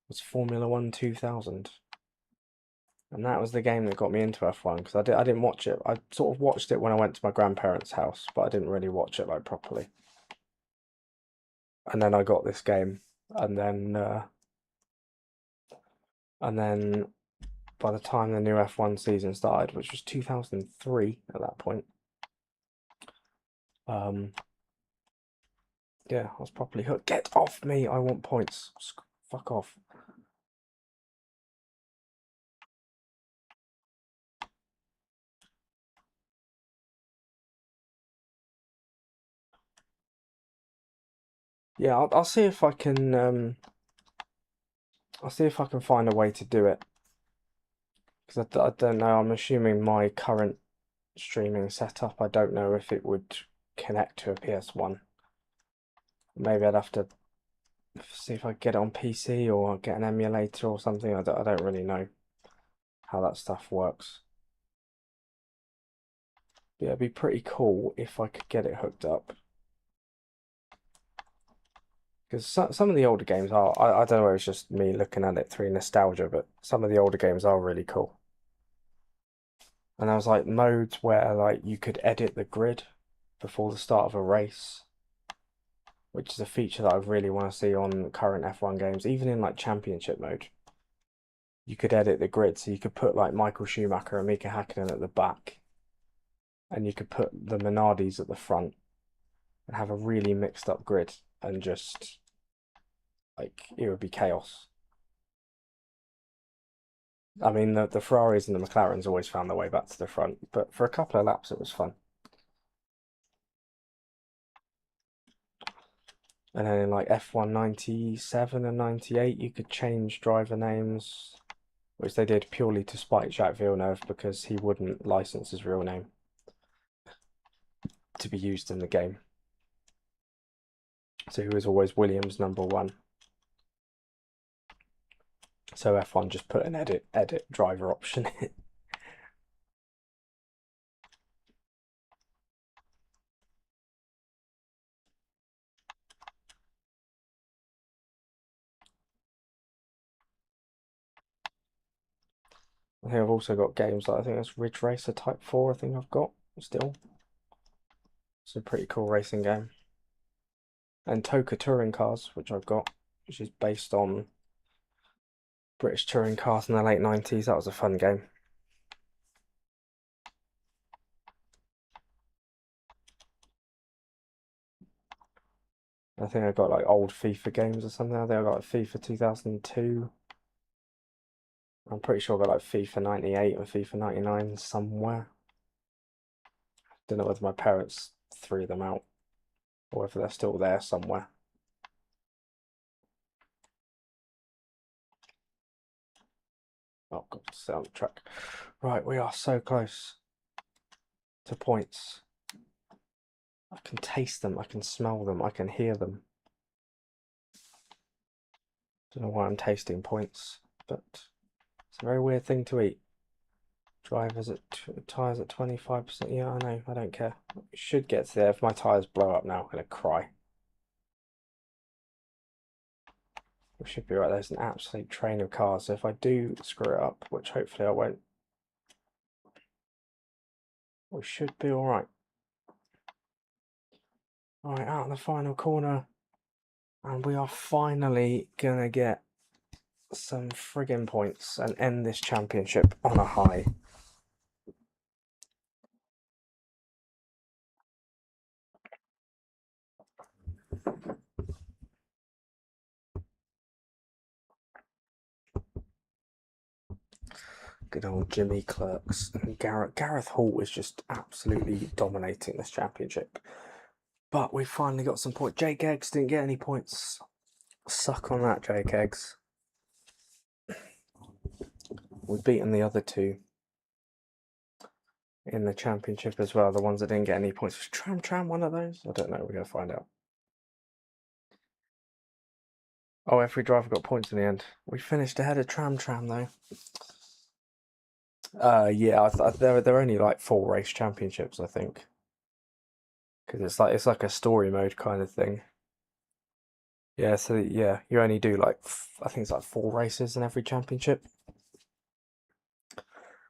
was Formula 1 2000. And that was the game that got me into F1 because I didn't watch it. I sort of watched it when I went to my grandparents' house, but I didn't really watch it like properly. And then I got this game, and then by the time the new F1 season started, which was 2003 at that point, Yeah, I was properly hooked. Get off me! I want points. Fuck off. Yeah, I'll see if I can. I'll see if I can find a way to do it. Because I don't know. I'm assuming my current streaming setup, I don't know if it would connect to a PS1. Maybe I'd have to see if I get it on PC or get an emulator or something. I don't really know how that stuff works. But yeah, it'd be pretty cool if I could get it hooked up. Because some of the older games are, I don't know if it's just me looking at it through nostalgia, but some of the older games are really cool. And there was like modes where like you could edit the grid before the start of a race, which is a feature that I really want to see on current F1 games, even in like championship mode. You could edit the grid, so you could put like Michael Schumacher and Mika Hakkinen at the back, and you could put the Minardis at the front, and have a really mixed up grid, and just like it would be chaos. I mean, the Ferraris and the McLarens always found their way back to the front, but for a couple of laps, it was fun. And then in like F1 97 and 98, you could change driver names, which they did purely to spite Jacques Villeneuve because he wouldn't license his real name to be used in the game. So he was always Williams #1. So F1 just put an edit driver option in. I think I've also got games like I think that's Ridge Racer Type 4 I think I've got still. It's a pretty cool racing game. And Toka Touring Cars, which I've got, which is based on British touring cars in the late 90s. That was a fun game. I think I got like old FIFA games or something. I think I got like FIFA 2002. I'm pretty sure I got like FIFA 98 or FIFA 99 somewhere. Don't know whether my parents threw them out or whether they're still there somewhere. Oh, God, stay on the track. Right, we are so close to points. I can taste them, I can smell them, I can hear them. Don't know why I'm tasting points, but it's a very weird thing to eat. Drivers at tyres at 25%. Yeah, I know, I don't care. It should get to there. If my tyres blow up now, I'm gonna cry. We should be right. There's an absolute train of cars. So if I do screw it up, which hopefully I won't, we should be all right. All right, out in the final corner, and we are finally gonna get some friggin' points and end this championship on a high. Good old Jimmy Clerks and Gareth Hall is just absolutely dominating this championship. But we finally got some points. Jake Eggs didn't get any points. Suck on that, Jake Eggs. We've beaten the other two in the championship as well. The ones that didn't get any points. Was Tram one of those? I don't know. We're going to find out. Oh, every driver got points in the end. We finished ahead of Tram though. Yeah, they're only like 4 race championships, I think, because it's like a story mode kind of thing. Yeah, so yeah, you only do like I think it's like 4 races in every championship.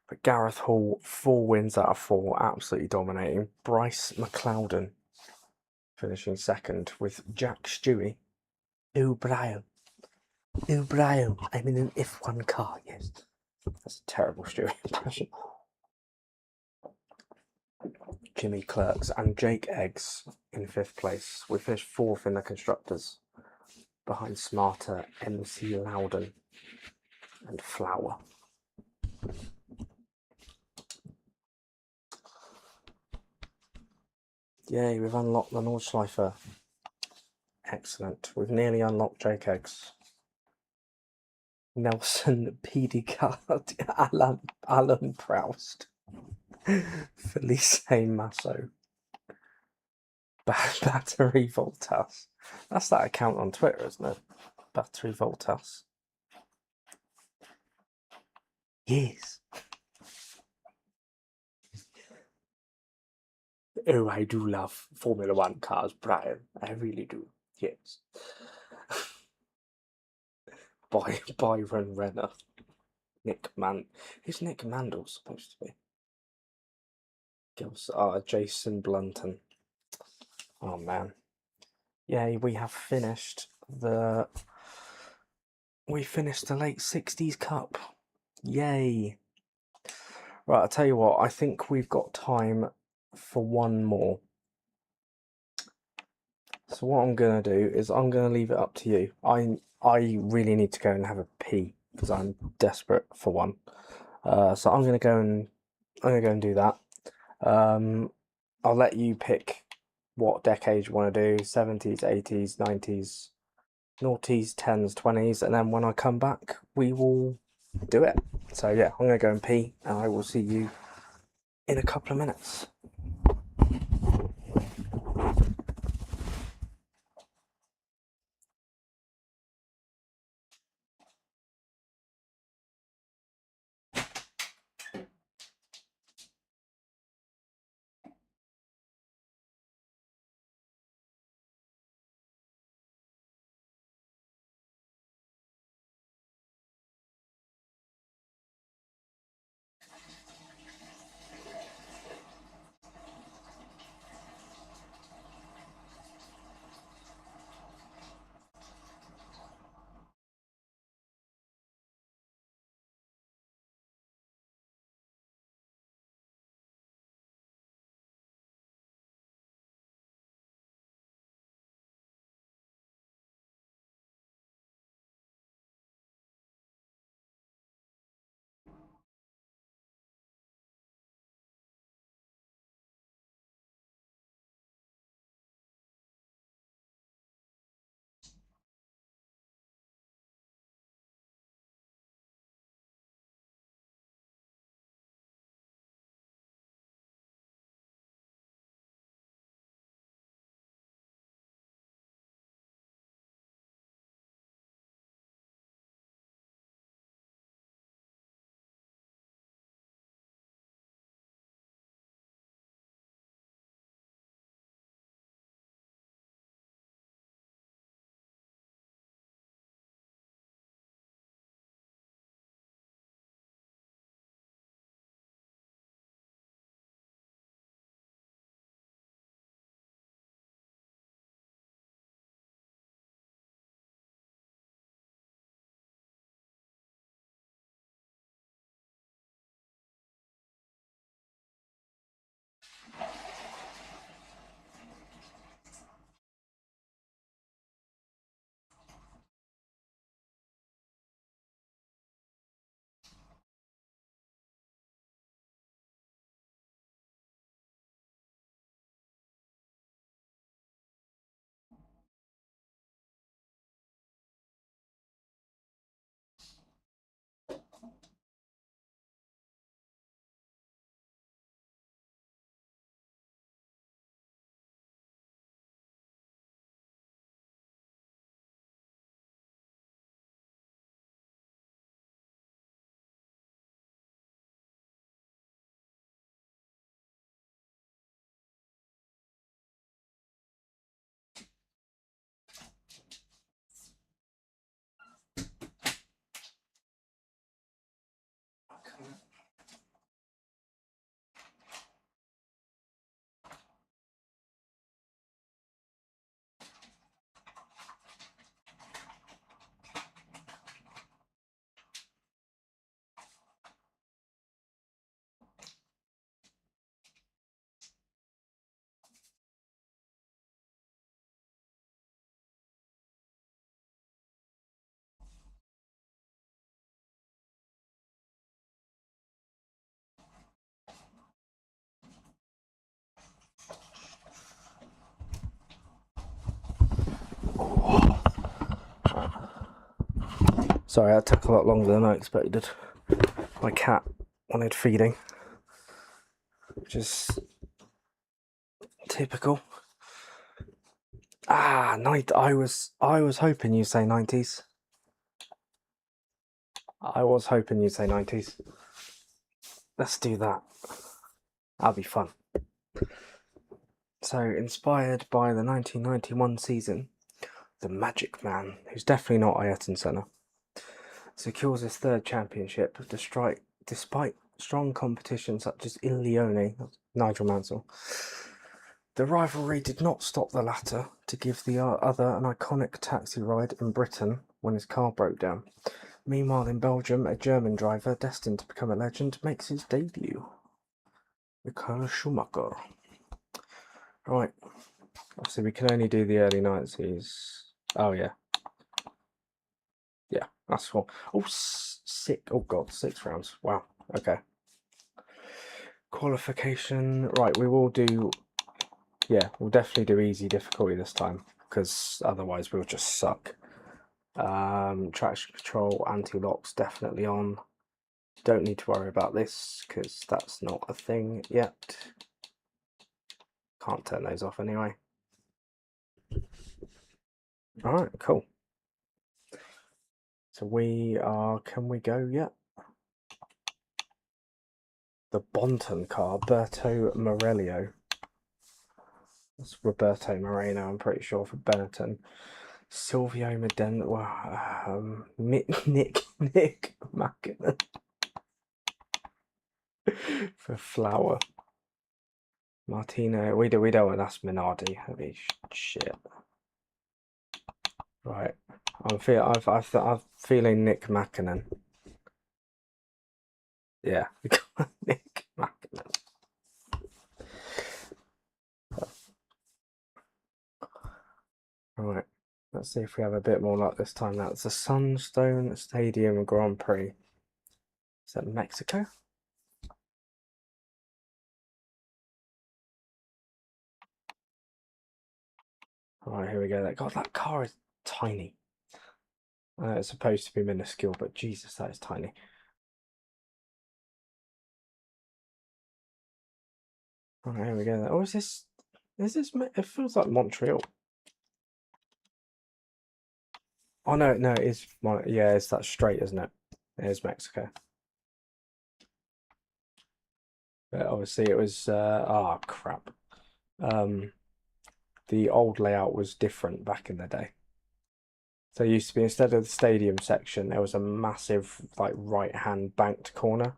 But Gareth Hall, 4 wins out of 4, absolutely dominating. Bryce McLeodon finishing second with Jack Stewie. O'Brien. I'm in an F1 car, yes. That's a terrible Stewie impression. Jimmy Clerks, and Jake Eggs in 5th place. We finished 4th in the Constructors, behind Smarter, MC Loudon, and Flower. Yay, we've unlocked the Nordschleifer. Excellent. We've nearly unlocked Jake Eggs. Nelson Pidicard, Alan Proust, Felice Masso, Battery Voltas. That's that account on Twitter, isn't it? Battery Voltas. Yes. Oh, I do love Formula One cars, Brian. I really do. Yes. Byron Renner. Who's Nick Mandel supposed to be? Jason Blunton. Oh man. Yay, we finished the late 60s Cup. Yay. Right, I'll tell you what, I think we've got time for one more. So what I'm going to do is I'm going to leave it up to you. I really need to go and have a pee because I'm desperate for one. So I'm going to go and do that. I'll let you pick what decade you want to do, 70s, 80s, 90s, noughties, 10s, 20s, and then when I come back, we will do it. So yeah, I'm going to go and pee, and I will see you in a couple of minutes. Sorry, that took a lot longer than I expected. My cat wanted feeding, which is typical. Ah, I was hoping you'd say 90s. I was hoping you'd say 90s. Let's do that. That'll be fun. So, inspired by the 1991 season, the Magic Man, who's definitely not Ayrton Senna, secures his third championship despite strong competition such as Il Leone, Nigel Mansell. The rivalry did not stop the latter to give the other an iconic taxi ride in Britain when his car broke down. Meanwhile, in Belgium, a German driver destined to become a legend makes his debut. Michael Schumacher. Right. Obviously, we can only do the early 90s. Oh, yeah. Yeah, that's cool. Oh, oh god, 6 rounds. Wow. Okay. Qualification. Right, we will do... Yeah, we'll definitely do easy difficulty this time, because otherwise we'll just suck. Traction control, anti-locks definitely on. Don't need to worry about this, because that's not a thing yet. Can't turn those off anyway. Alright, cool. So we are... Can we go yet? The Bonton car, Berto Morello. That's Roberto Moreno, I'm pretty sure, for Benetton. Silvio Medem, Nick Mackinnon for Flower. Martino, we don't want that's Minardi. Holy shit. Right, I'm feeling Nick Mackinnon. Yeah, Nick Mackinnon. Right, let's see if we have a bit more luck this time. That's the Sunstone Stadium Grand Prix. Is that Mexico? Alright, here we go. God, that car is tiny. It's supposed to be minuscule, but Jesus, that is tiny. Alright, here we go. Oh, is this... It feels like Montreal. Oh, no, it is... Yeah, it's that straight, isn't it? It is Mexico. But obviously it was... crap. The old layout was different back in the day. So it used to be, instead of the stadium section, there was a massive, like, right-hand banked corner.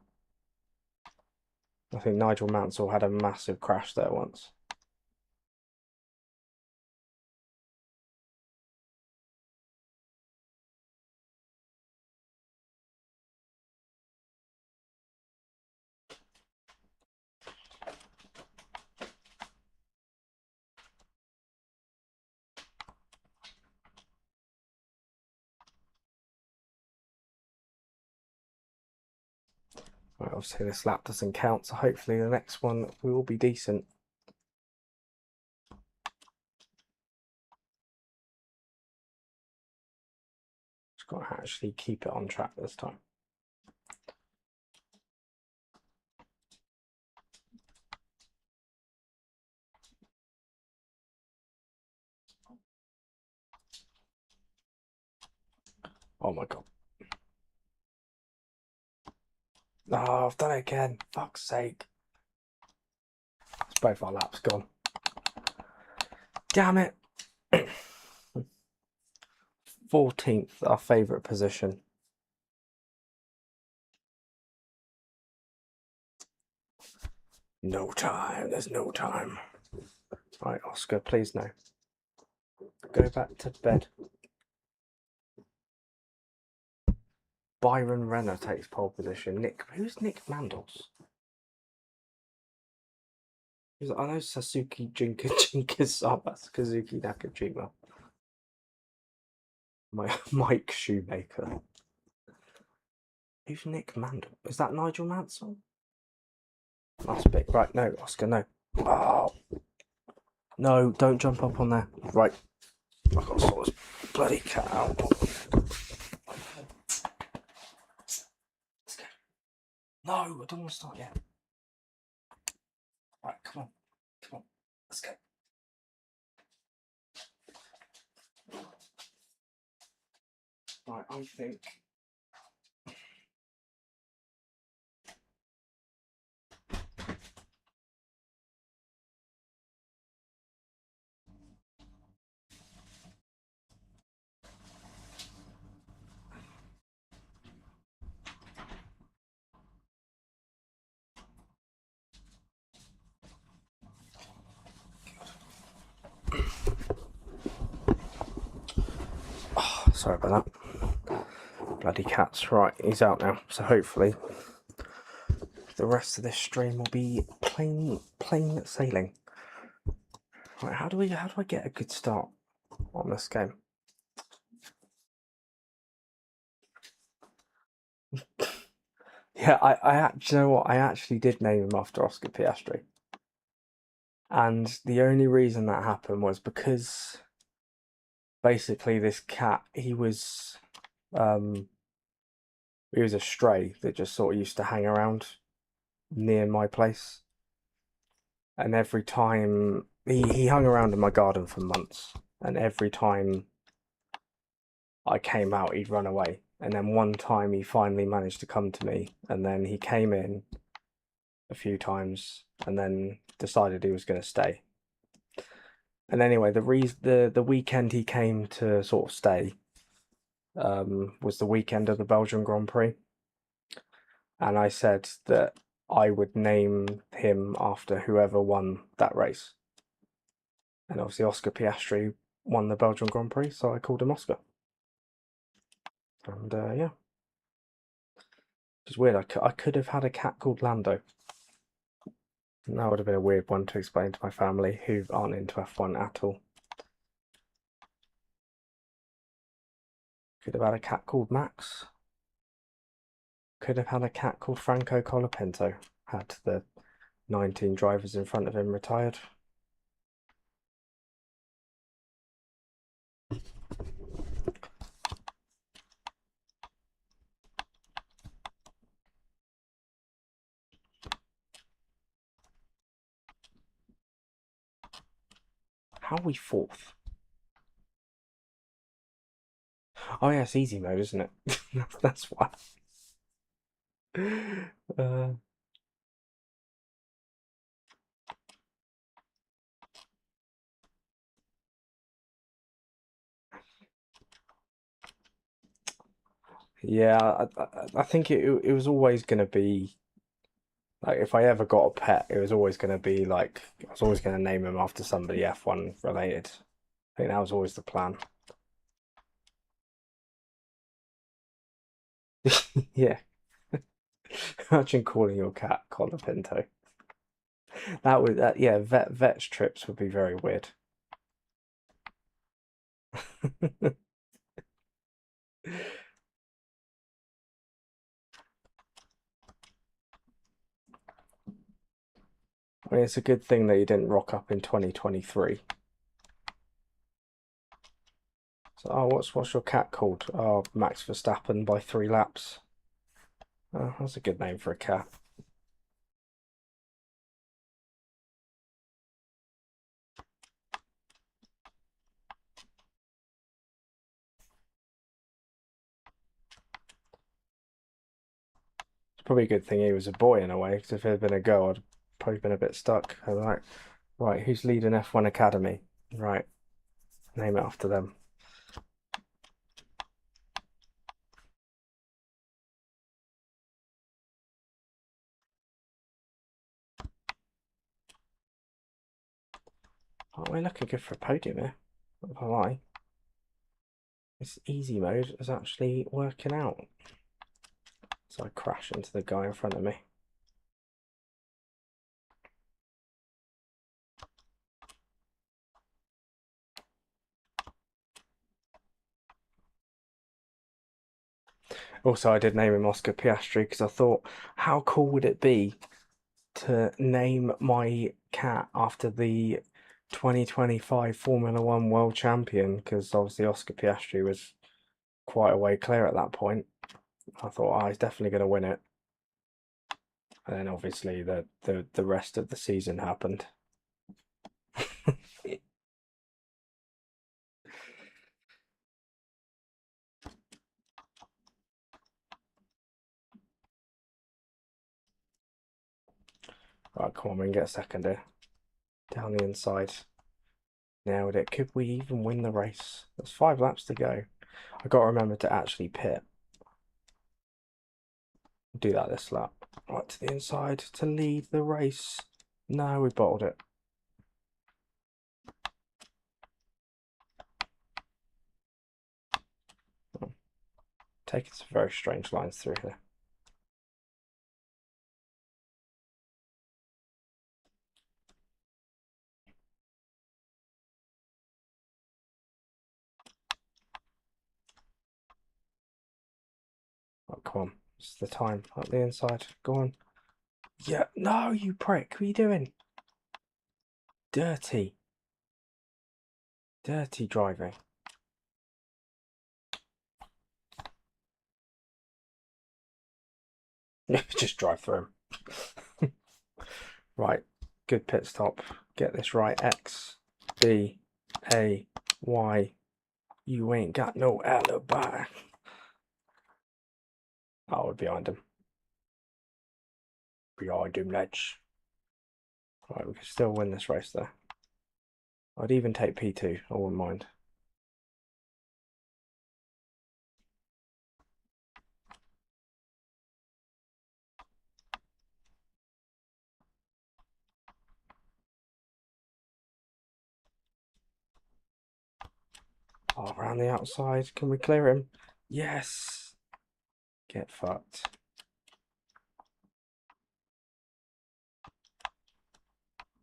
I think Nigel Mansell had a massive crash there once. Right, obviously this lap doesn't count, so hopefully the next one will be decent. Just got to actually keep it on track this time. Oh my god. Oh, I've done it again. Fuck's sake. It's both our laps gone. Damn it. 14th, our favourite position. No time. There's no time. Right, Oscar, please no. Go back to bed. Byron Renner takes pole position. Who's Nick Mandels? I know Sasuke Jinka. That's Kazuki Nakajima. Mike Shoemaker. Who's Nick Mandel? Is that Nigel Mansell? Must be. Right, no, Oscar, no. Oh. No, don't jump up on there. Right. I've got to sort this bloody cat out. No, I don't want to start yet. Right, come on, let's go. Right, I think. Oh, sorry about that. Bloody cats. Right, he's out now. So hopefully the rest of this stream will be plain sailing. Right, how do I get a good start on this game? Yeah, you know what? I actually did name him after Oscar Piastri. And the only reason that happened was because basically this cat, he was a stray that just sort of used to hang around near my place. And every time he hung around in my garden for months, and every time I came out, he'd run away. And then one time he finally managed to come to me, and then he came in a few times and then decided he was going to stay. And anyway, the weekend he came to sort of stay was the weekend of the Belgian Grand Prix. And I said that I would name him after whoever won that race. And obviously Oscar Piastri won the Belgian Grand Prix, so I called him Oscar. And yeah. It's weird, I could have had a cat called Lando. And that would have been a weird one to explain to my family who aren't into F1 at all. Could have had a cat called Max. Could have had a cat called Franco Colapinto, had the 19 drivers in front of him retired. How are we fourth? Oh yeah, it's easy mode, isn't it? That's why. Yeah, I think it was always going to be like if I ever got a pet, it was always going to be like I was always going to name him after somebody F1 related. I think that was always the plan. Yeah. Imagine calling your cat Colapinto. That would yeah, vet's trips would be very weird. I mean, it's a good thing that you didn't rock up in 2023. So, oh, what's your cat called? Oh, Max Verstappen by 3 laps. Oh, that's a good name for a cat. It's probably a good thing he was a boy in a way, because if it had been a girl, I'd probably been a bit stuck. I'm like, right, who's leading F1 Academy? Right, name it after them. Oh, we're looking good for a podium here. Not gonna lie. This easy mode is actually working out. So I crash into the guy in front of me. Also, I did name him Oscar Piastri because I thought, how cool would it be to name my cat after the 2025 Formula One world champion? Because obviously Oscar Piastri was quite a way clear at that point. I thought, oh, he's definitely going to win it. And then obviously the rest of the season happened. Right, come on, we can get a second here. Down the inside. Nailed it. Could we even win the race? There's 5 laps to go. I got to remember to actually pit. Do that this lap. Right to the inside to lead the race. No, we bottled it. Taking some very strange lines through here. Oh, come on. It's the time. Up the inside. Go on. Yeah. No, you prick. What are you doing? Dirty. Dirty driving. Just drive through him. Right. Good pit stop. Get this right. X, B, A, Y. You ain't got no alibi. Oh, we're behind him. Behind him, lads. Right, we can still win this race there. I'd even take P2. I wouldn't mind. Oh, around the outside. Can we clear him? Yes. Get fucked.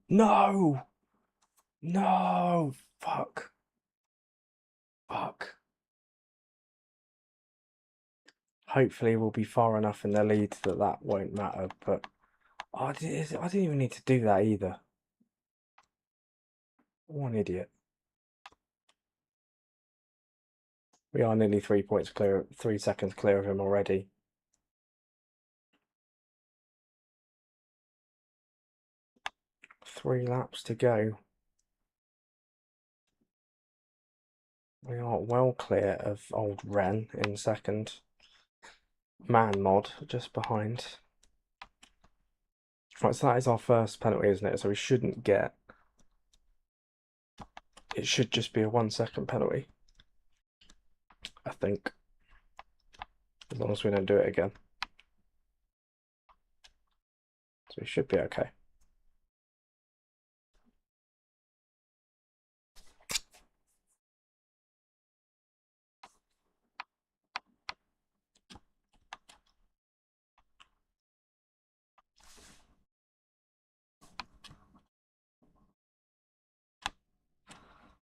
No. No. Fuck. Fuck. Hopefully we'll be far enough in the lead that that won't matter, but I didn't even need to do that either. What an idiot. We are nearly 3 points clear, 3 seconds clear of him already. Three laps to go. We are well clear of old Ren in second. Man mod just behind. Right, so that is our first penalty, isn't it? So we shouldn't get... It should just be a 1 second penalty. I think. As long as we don't do it again. So we should be okay.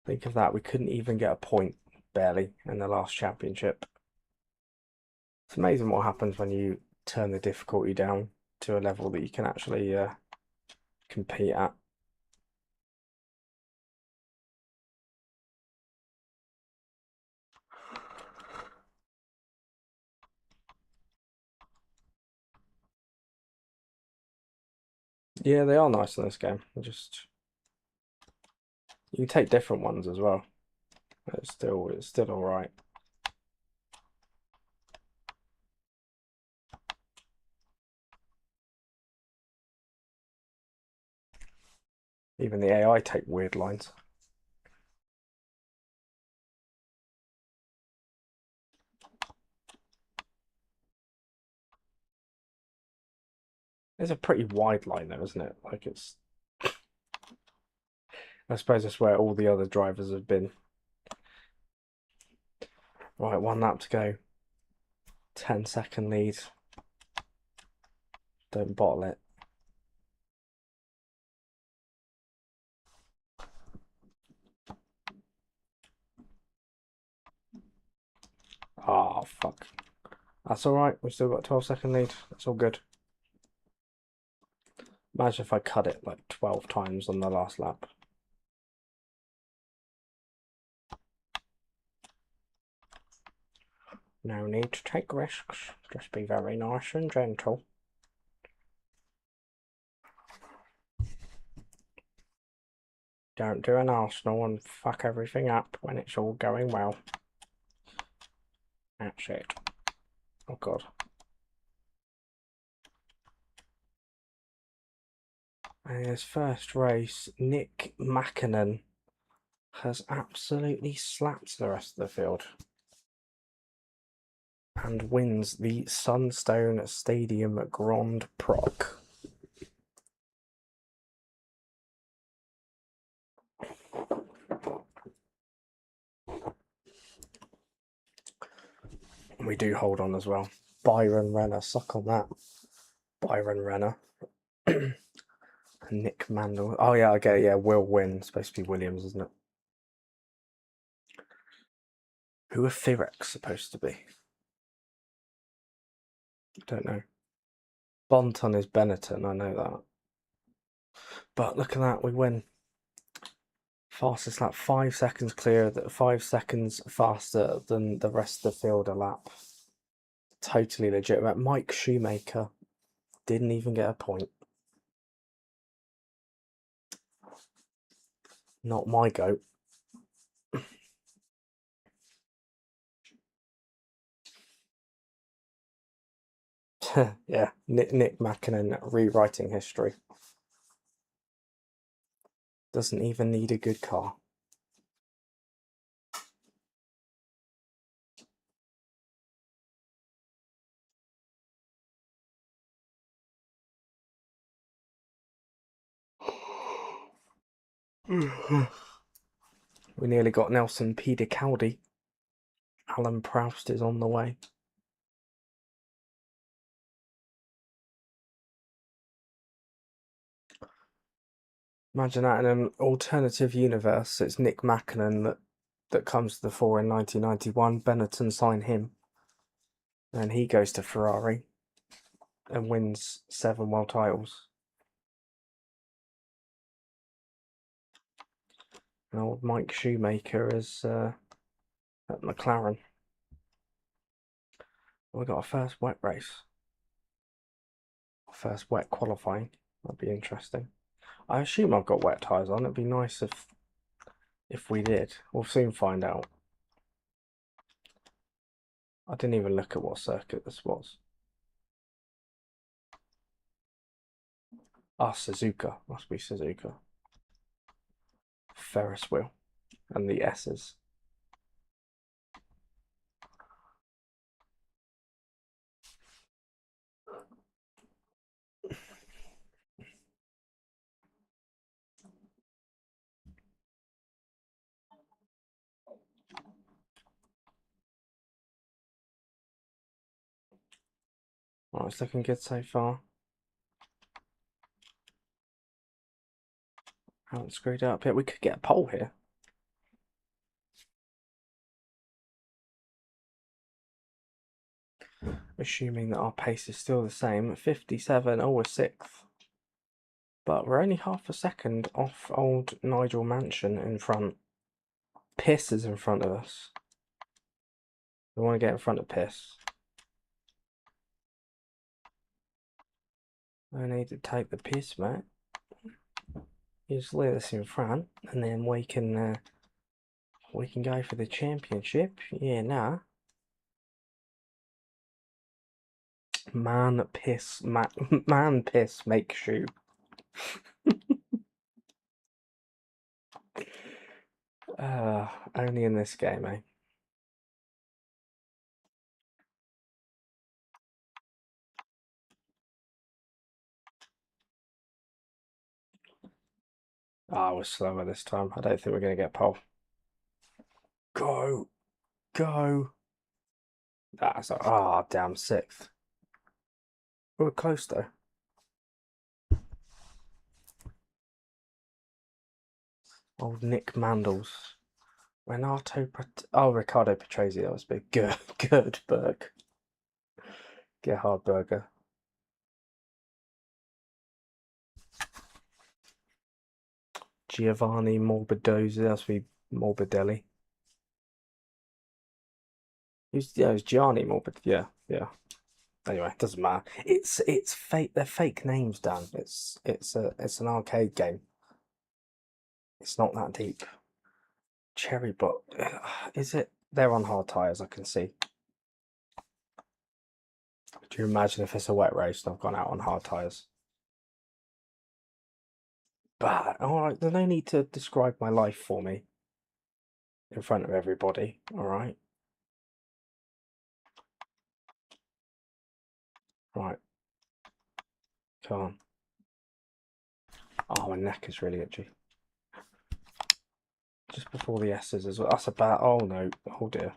Think of that, we couldn't even get a point, barely, in the last championship. It's amazing what happens when you turn the difficulty down to a level that you can actually compete at. Yeah, they are nice in this game. Just you can take different ones as well. It's still all right. Even the AI take weird lines. It's a pretty wide line though, isn't it? Like it's... I suppose that's where all the other drivers have been. Right, 1 lap to go. 10-second lead. Don't bottle it. Oh, fuck. That's all right. We've still got a 12-second lead. That's all good. Imagine if I cut it like 12 times on the last lap. No need to take risks. Just be very nice and gentle. Don't do an Arsenal and fuck everything up when it's all going well. That's it. Oh god. And his first race, Nick Mackinnon has absolutely slapped the rest of the field and wins the Sunstone Stadium Grand Prix. We do hold on as well. Byron Renner, suck on that. Byron Renner. Nick Mandel. Oh yeah, okay, yeah, will win. It's supposed to be Williams, isn't it? Who are Firex supposed to be? Don't know. Bonton is Benetton, I know that. But look at that, we win. Fastest lap, 5 seconds clear, 5 seconds faster than the rest of the field a lap. Totally legitimate. Mike Shoemaker didn't even get a point. Not my goat. Yeah, Nick Mackinnon rewriting history. Doesn't even need a good car. We nearly got Nelson Pedicaldi. Alan Proust is on the way. Imagine that in an alternative universe. It's Nick Mackinnon that comes to the fore in 1991. Benetton sign him. And he goes to Ferrari and wins 7 world titles. And old Mike Shoemaker is at McLaren. We got our first wet race. Our first wet qualifying. That'd be interesting. I assume I've got wet tyres on. It'd be nice if we did. We'll soon find out. I didn't even look at what circuit this was. Ah, Suzuka. Must be Suzuka. Ferris wheel. And the S's. Well, it's looking good so far. Haven't screwed up yet. We could get a pole here. Assuming that our pace is still the same. 57, oh, we're 6th. But we're only half a second off old Nigel Mansell in front. Piss is in front of us. We want to get in front of Piss. I need to take the piss, mate. You just let us in front, and then we can go for the championship. Yeah, nah. Man piss, make shoe. Only in this game, eh? Ah, we're slower this time. I don't think we're going to get pole. Go. Go. That's damn 6th. We were close though. Old Nick Mandels. Renato Riccardo Patrese, that was big. Good Berg. Gerhard Berger. Giovanni Morbidosi, that must be Morbidelli. It was Gianni Morbid. Yeah. Anyway, it doesn't matter. It's fake. They're fake names, Dan. It's an arcade game. It's not that deep. Cherry block. Is it? They're on hard tyres, I can see. Do you imagine if it's a wet race and I've gone out on hard tyres? But, alright, there's no need to describe my life for me in front of everybody, alright? Right. Come on. Oh, my neck is really itchy. Just before the S's as well. That's a bad. Oh no. Oh dear.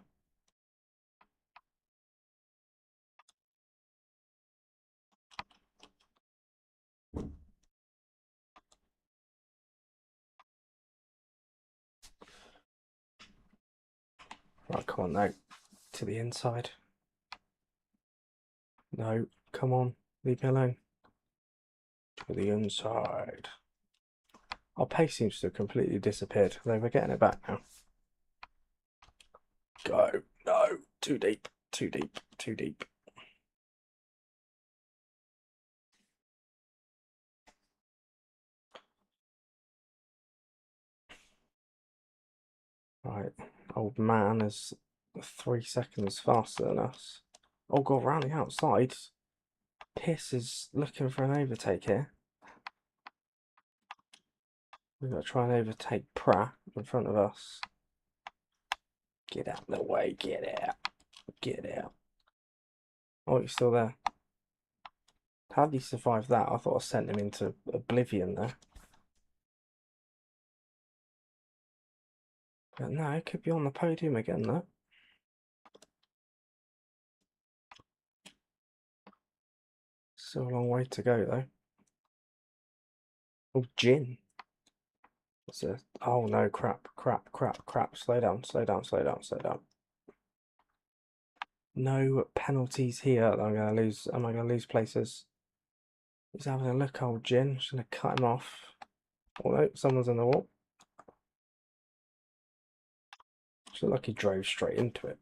Right, come on now. To the inside. No, come on. Leave me alone. To the inside. Our pace seems to have completely disappeared. Although we're getting it back now. Go. No. Too deep. Too deep. Too deep. Right. Old man is 3 seconds faster than us. Oh god, round the outside. Piss is looking for an overtake here. We've got to try and overtake Pratt in front of us. Get out of the way, get out. Get out. Oh, he's still there. How did he survive that? I thought I sent him into oblivion there. But no, it could be on the podium again, though. Still a long way to go, though. Oh, gin. What's this? Oh, no, crap. Slow down, slow down, slow down, slow down. No penalties here. I'm going to lose. Am I going to lose places? He's having a look, old gin. Just going to cut him off. Oh, no, someone's in the wall. Looks like he drove straight into it.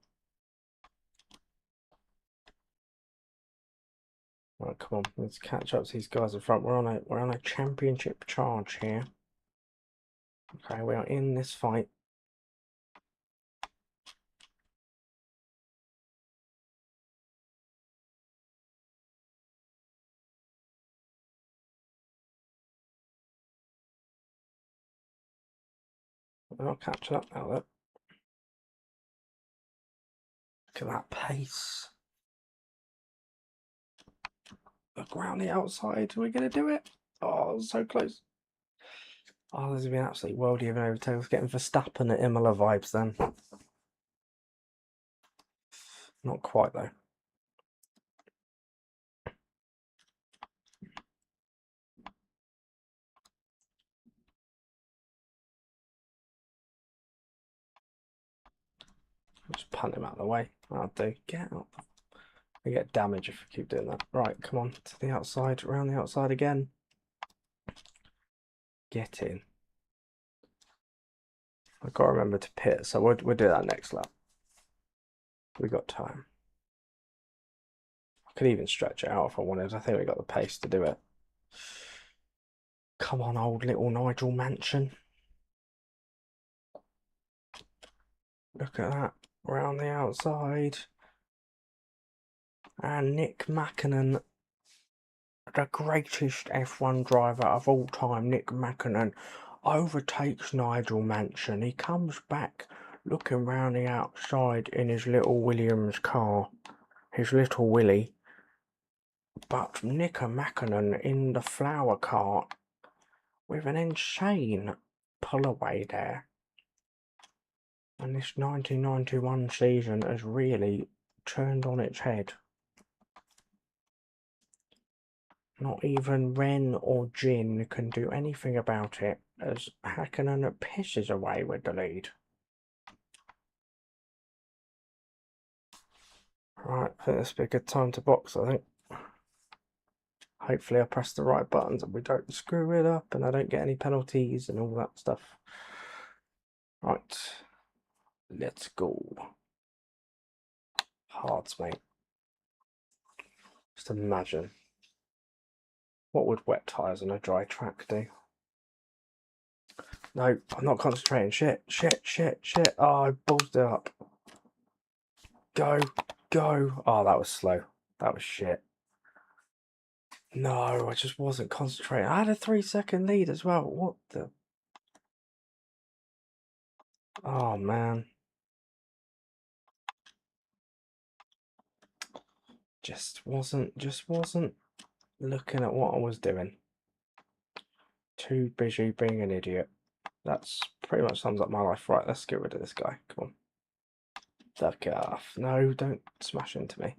Right, come on, let's catch up to these guys in front. We're on a championship charge here. Okay, we are in this fight. We're not catching up now, look. Look at that pace. Look around the outside. We're going to do it. Oh, so close. Oh, this has been absolutely worldy of an overtake. Let's get Verstappen at Imola vibes then. Not quite, though. Just punt him out of the way. I'll do. Get out. We get damage if we keep doing that. Right, come on. To the outside. Around the outside again. Get in. I've got to remember to pit, so we'll do that next lap. We got time. I could even stretch it out if I wanted. I think we got the pace to do it. Come on, old little Nigel Mansell. Look at that. Around the outside. And Nick Mackinnon, the greatest F1 driver of all time, Nick Mackinnon, overtakes Nigel Mansell. He comes back looking round the outside in his little Williams car. His little Willie. But Nick Mackinnon in the flower cart with an insane pull away there. And this 1991 season has really turned on its head. Not even Ren or Jin can do anything about it, as Hakkinen pisses away with the lead. Right, I think this will be a good time to box, I think. Hopefully I press the right buttons and we don't screw it up and I don't get any penalties and all that stuff. Right, let's go. Hards, mate. Just imagine. What would wet tyres on a dry track do? No, I'm not concentrating. Shit. Oh, I ballsed it up. Go. Oh, that was slow. That was shit. No, I just wasn't concentrating. I had a 3-second lead as well. What the? Oh, man. Just wasn't looking at what I was doing. Too busy being an idiot. That's pretty much sums up my life. Right, let's get rid of this guy. Come on. Duck it off. No, don't smash into me.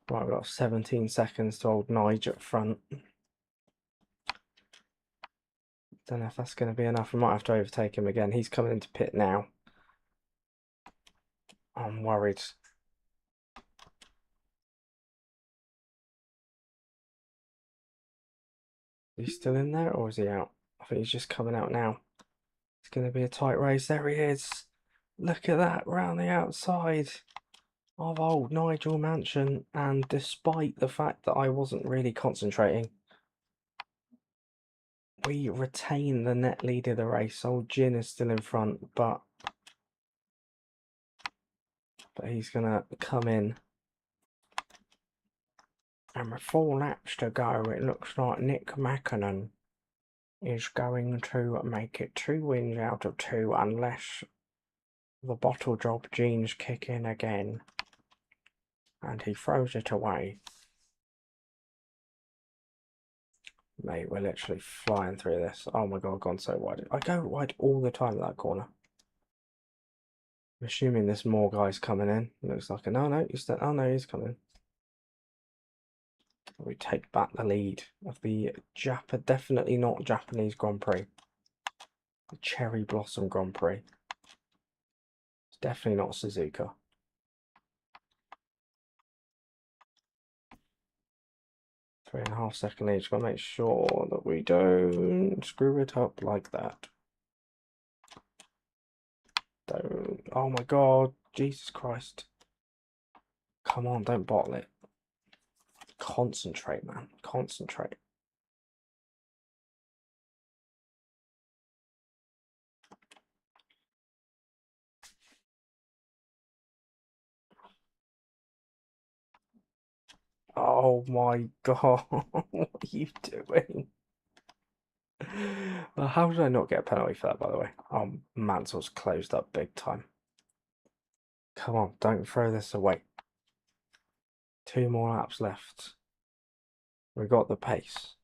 Right, we've got 17 seconds to hold Nige up front. Don't know if that's going to be enough. We might have to overtake him again. He's coming into pit now. I'm worried. Is he still in there or is he out? I think he's just coming out now. It's going to be a tight race. There he is. Look at that, round the outside of old Nigel Mansell. And despite the fact that I wasn't really concentrating, we retain the net lead of the race. Old Jin is still in front, but he's going to come in. And with 4 laps to go, it looks like Nick Mackinnon is going to make it 2 wins out of 2 unless the bottle job genes kick in again. And he throws it away. Mate, we're literally flying through this. Oh my god, I've gone so wide. I go wide all the time at that corner. I'm assuming there's more guys coming in. Looks like no, he's coming. We take back the lead of the definitely not Japanese Grand Prix. The Cherry Blossom Grand Prix. It's definitely not Suzuka. Three and a half second lead. Just gotta make sure that we don't screw it up like that. Don't. Oh my god. Jesus Christ. Come on, don't bottle it. Concentrate, man. Concentrate. Oh my god. What are you doing? How did I not get a penalty for that, by the way? Oh, Mansell's closed up big time. Come on, don't throw this away. 2 more laps left. We got the pace.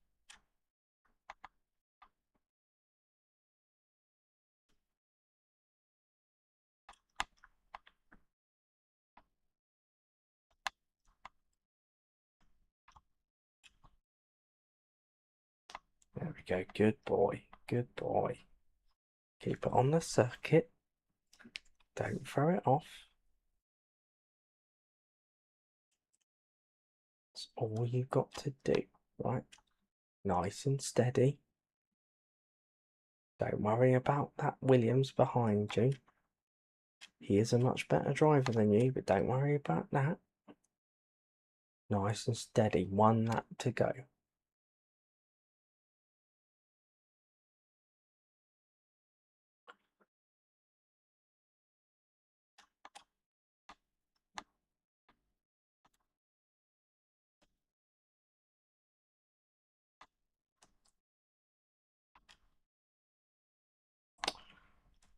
There we go. Good boy. Good boy. Keep it on the circuit. Don't throw it off. That's all you've got to do, right? Nice and steady. Don't worry about that Williams behind you. He is a much better driver than you, but don't worry about that. Nice and steady. 1 lap to go.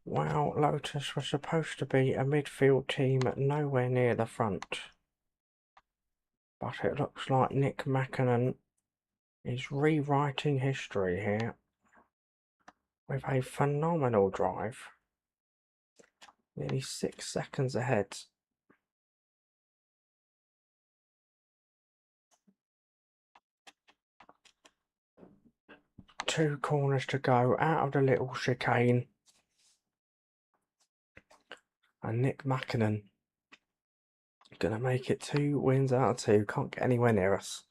Wow, Lotus was supposed to be a midfield team nowhere near the front. But it looks like Nick Mackinnon is rewriting history here with a phenomenal drive. Nearly 6 seconds ahead. Two corners to go out of the little chicane. And Nick Mackinnon gonna make it 2 wins out of 2. Can't get anywhere near us.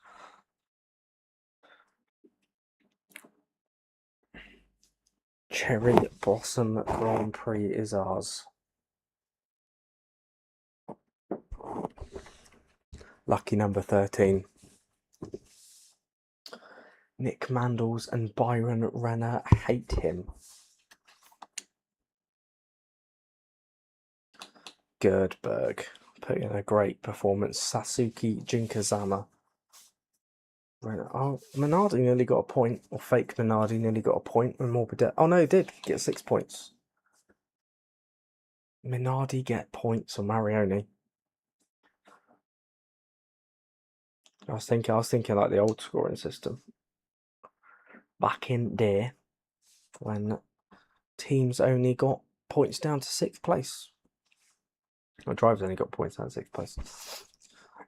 Cherry Blossom Grand Prix is ours. Lucky number 13. Nick Mandels and Byron Renner hate him. Gerdberg put in a great performance. Sasuke Jinkazama. Oh, Minardi nearly got a point, or fake Minardi nearly got a point when Morbidelli. Oh no, he did get 6 points. Minardi get points or Marioni? I was thinking like the old scoring system. Back in there, when teams only got points down to 6th place. Or drivers only got points down to 6th place.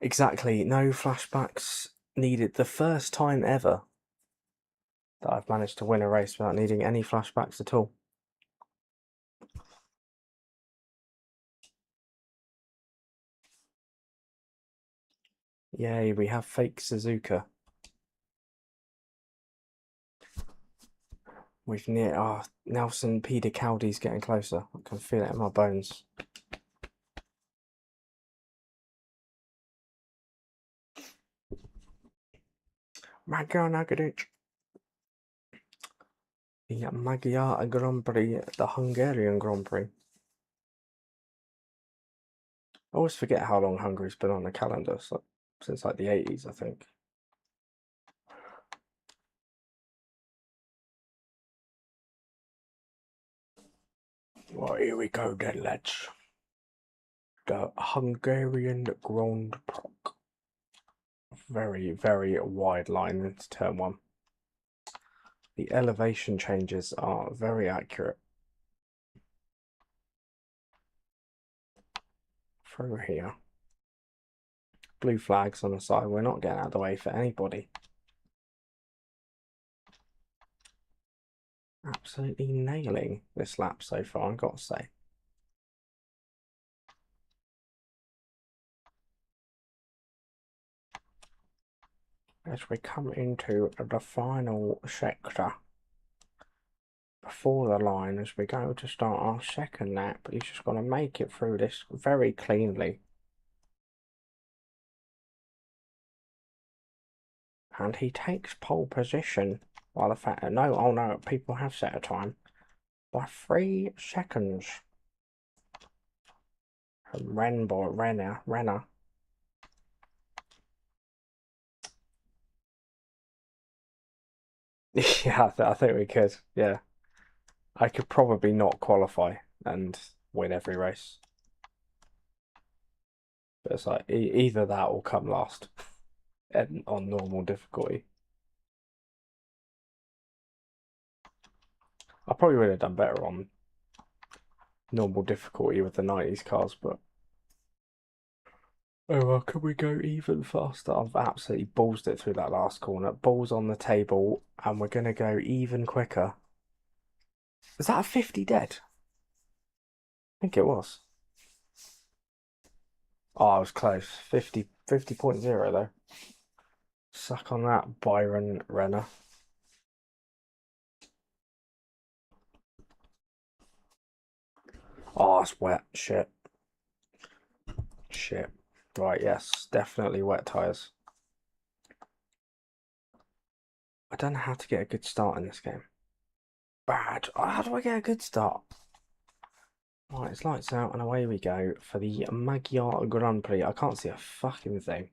Exactly, no flashbacks needed. The first time ever that I've managed to win a race without needing any flashbacks at all. Yay, we have fake Suzuka. We've near Nelson Peter Caldy's getting closer. I can feel it in my bones. Magyar Nagadic. The Magyar Grand Prix, the Hungarian Grand Prix. I always forget how long Hungary's been on the calendar, so since like the 80s, I think. Well, here we go then, lads. The Hungarian Grand Prix. Very, very wide line into turn 1. The elevation changes are very accurate. Through here. Blue flags on the side. We're not getting out of the way for anybody. Absolutely nailing this lap so far, I've got to say. As we come into the final sector, before the line, as we go to start our second lap, he's just going to make it through this very cleanly. And he takes pole position by the fact that oh no, people have set a time by 3 seconds. Renner. Yeah, I think we could. Yeah, I could probably not qualify and win every race. But it's like either that or come last and on normal difficulty. I probably would have done better on normal difficulty with the 90s cars, but oh well, can we go even faster? I've absolutely ballsed it through that last corner. Balls on the table, and we're gonna go even quicker. Is that a 50 dead? I think it was. Oh, I was close. 50.0 though. Suck on that, Byron Renner. Oh, it's wet. Shit. Right, yes, definitely wet tyres. I don't know how to get a good start in this game. Bad. Oh, how do I get a good start? Right, it's lights out and away we go for the Magyar Grand Prix. I can't see a fucking thing.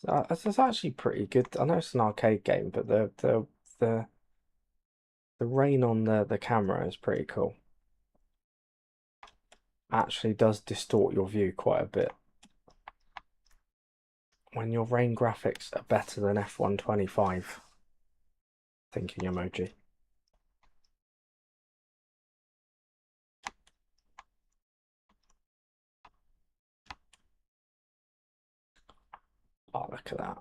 It's actually pretty good. I know it's an arcade game, but the rain on the camera is pretty cool. Actually does distort your view quite a bit. When your rain graphics are better than F125. Thinking emoji. Oh, look at that.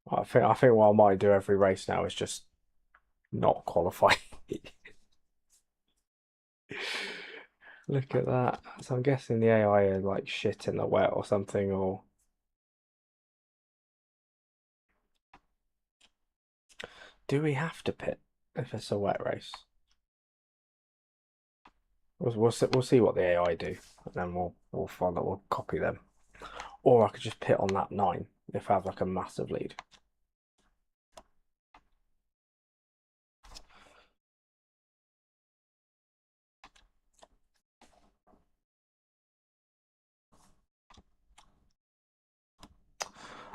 I think what I might do every race now is just not qualify. Look at that. So I'm guessing the AI are like shit in the wet or something, or do we have to pit if it's a wet race? We'll see what the AI do, and then we'll follow. We'll copy them, or I could just pit on that 9 if I have like a massive lead.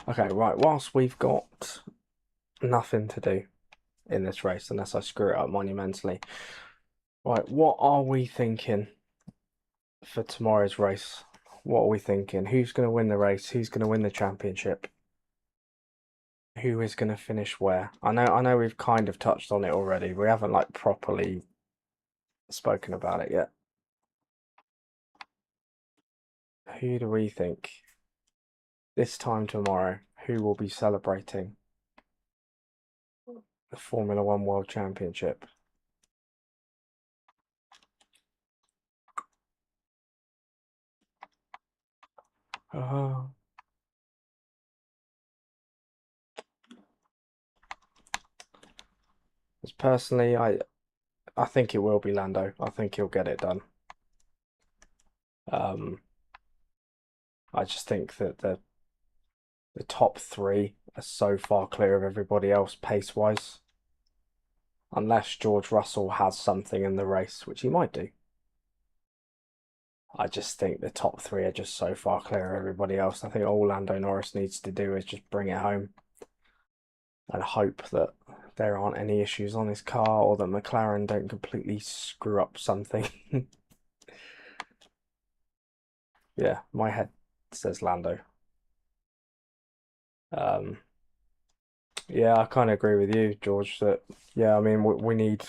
Okay, right. Whilst we've got nothing to do in this race, unless I screw it up monumentally, right? What are we thinking for tomorrow's race? What are we thinking? Who's going to win the race? Who's going to win the championship? Who is going to finish where? I know we've kind of touched on it already. We haven't like properly spoken about it yet. Who do we think this time tomorrow, who will be celebrating the Formula One World Championship? Uh, as personally, I think it will be Lando. I think he'll get it done. I just think that the top 3 are so far clear of everybody else pace-wise. Unless George Russell has something in the race, which he might do. I just think the top 3 are just so far clear of everybody else. I think all Lando Norris needs to do is just bring it home and hope that there aren't any issues on his car or that McLaren don't completely screw up something. Yeah, my head says Lando. Yeah, I kind of agree with you, George, that, yeah, I mean, we need,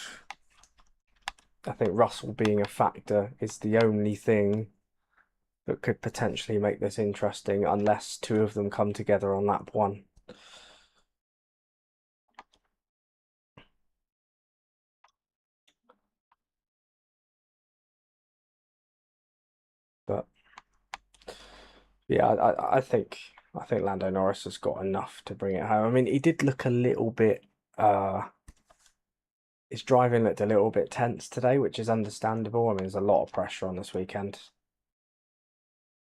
I think Russell being a factor is the only thing that could potentially make this interesting unless 2 of them come together on lap 1. But yeah, I think Lando Norris has got enough to bring it home. I mean, he did look a little bit his driving looked a little bit tense today, which is understandable. I mean, there's a lot of pressure on this weekend.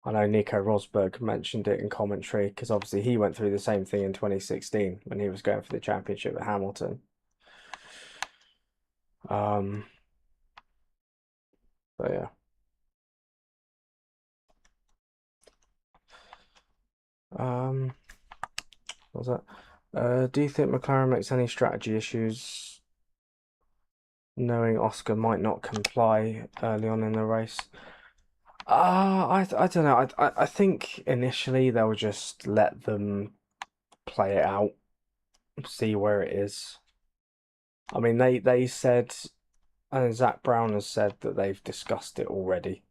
I know Nico Rosberg mentioned it in commentary because obviously he went through the same thing in 2016 when he was going for the championship at Hamilton. But yeah. What was that? Do you think McLaren makes any strategy issues knowing Oscar might not comply early on in the race? I don't know. I think initially they'll just let them play it out, see where it is. I mean, they said, and Zach Brown has said that they've discussed it already,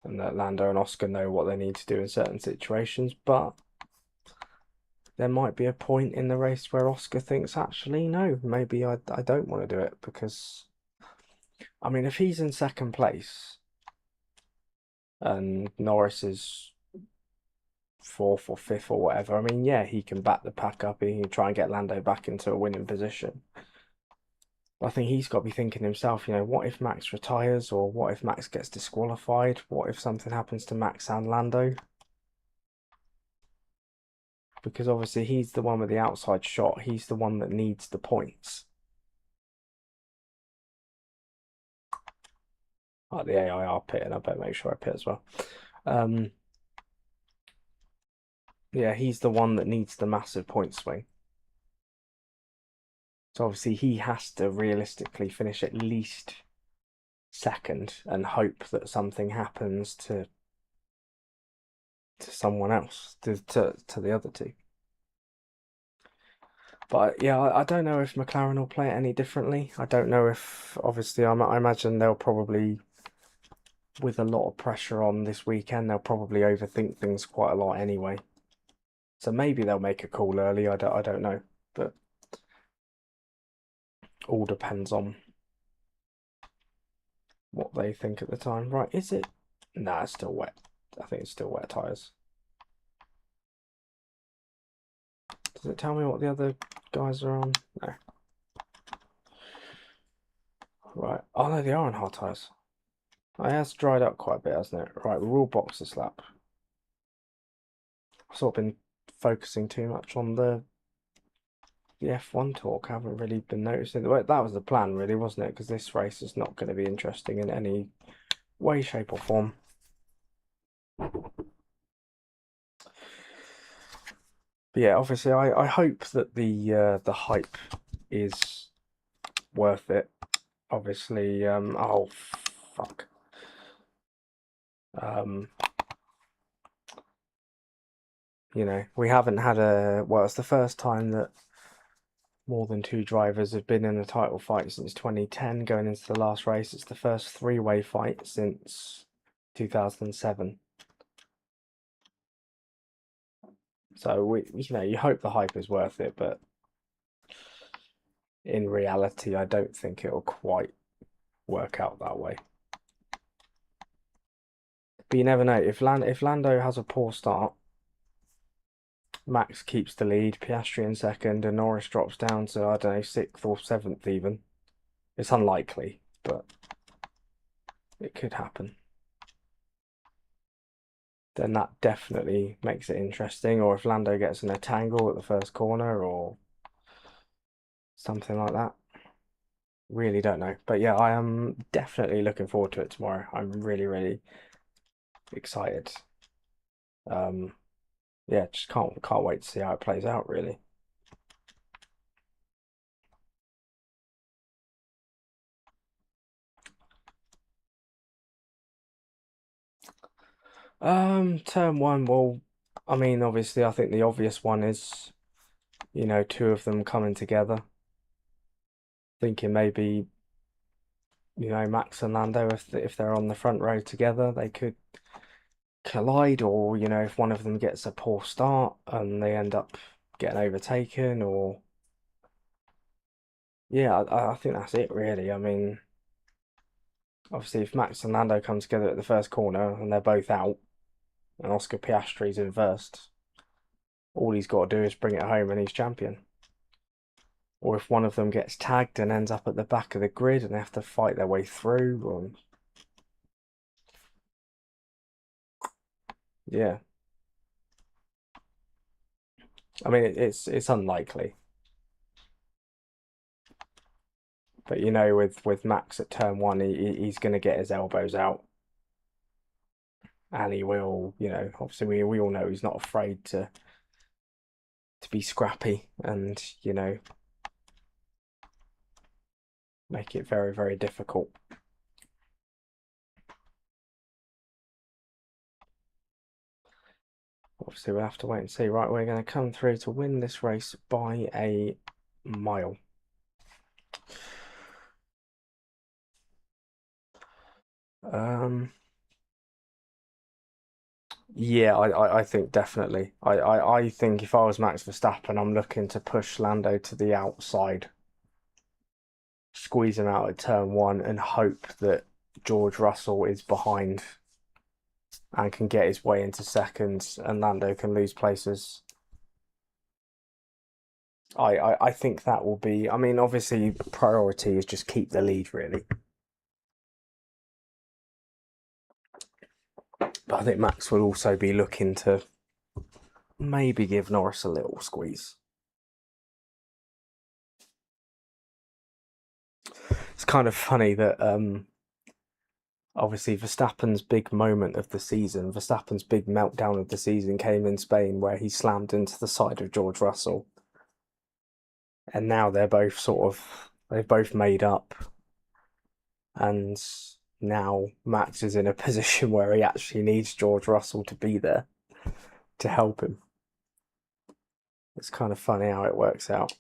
and that Lando and Oscar know what they need to do in certain situations. But there might be a point in the race where Oscar thinks, actually, no, maybe I don't want to do it because, I mean, if he's in second place and Norris is 4th or 5th or whatever, I mean, yeah, he can back the pack up. He can try and get Lando back into a winning position. I think he's got to be thinking himself, what if Max retires or what if Max gets disqualified? What if something happens to Max and Lando? Because obviously he's the one with the outside shot. He's the one that needs the points. Like the AIR pit, and I better make sure I pit as well. Yeah, he's the one that needs the massive point swing. So obviously he has to realistically finish at least second and hope that something happens to someone else, to the other 2. But yeah, I don't know if McLaren will play it any differently. I don't know if, obviously, I imagine they'll probably, with a lot of pressure on this weekend, they'll probably overthink things quite a lot anyway. So maybe they'll make a call early. I don't know, but all depends on what they think at the time. Right, is it? Nah, it's still wet. I think it's still wet tyres. Does it tell me what the other guys are on? No. Right. Oh no, they are on hard tyres. Oh, it has dried up quite a bit, hasn't it? Right, we're all boxer slap. I've sort of been focusing too much on the F1 talk. I haven't really been noticing. That was the plan, really, wasn't it? Because this race is not going to be interesting in any way, shape, or form. But yeah, obviously, I hope that the hype is worth it. Obviously, oh fuck. You know, we haven't had well, it's the first time that more than two drivers have been in a title fight since 2010. Going into the last race, it's the first three-way fight since 2007. So you hope the hype is worth it, but in reality, I don't think it'll quite work out that way. But you never know. If Lando has a poor start, Max keeps the lead, Piastri in second, and Norris drops down to, I don't know, 6th or 7th even. It's unlikely, but it could happen. Then that definitely makes it interesting. Or if Lando gets in a tangle at the first corner or something like that. Really don't know. But yeah, I am definitely looking forward to it tomorrow. I'm really, really excited. Yeah, just can't wait to see how it plays out, really. Turn one, well, I mean, obviously, I think the obvious one is, two of them coming together. Thinking maybe, Max and Lando, if they're on the front row together, they could collide, or, if one of them gets a poor start and they end up getting overtaken, or yeah, I think that's it, really. I mean, obviously, if Max and Lando come together at the first corner and they're both out, and Oscar Piastri's in first, all he's got to do is bring it home and he's champion. Or if one of them gets tagged and ends up at the back of the grid and they have to fight their way through, yeah. I mean, it's unlikely, but with Max at turn one, he's going to get his elbows out, and he will, obviously we all know he's not afraid to be scrappy and make it very, very difficult. Obviously, we'll have to wait and see. Right, we're going to come through to win this race by a mile. Yeah, I think definitely. I think if I was Max Verstappen, I'm looking to push Lando to the outside, squeeze him out at turn one, and hope that George Russell is behind and can get his way into second, and Lando can lose places. I think that will be. I mean, obviously, priority is just keep the lead, really. But I think Max will also be looking to maybe give Norris a little squeeze. It's kind of funny that obviously Verstappen's big moment of the season, Verstappen's big meltdown of the season came in Spain where he slammed into the side of George Russell. And now they've both made up. And now Max is in a position where he actually needs George Russell to be there to help him. It's kind of funny how it works out.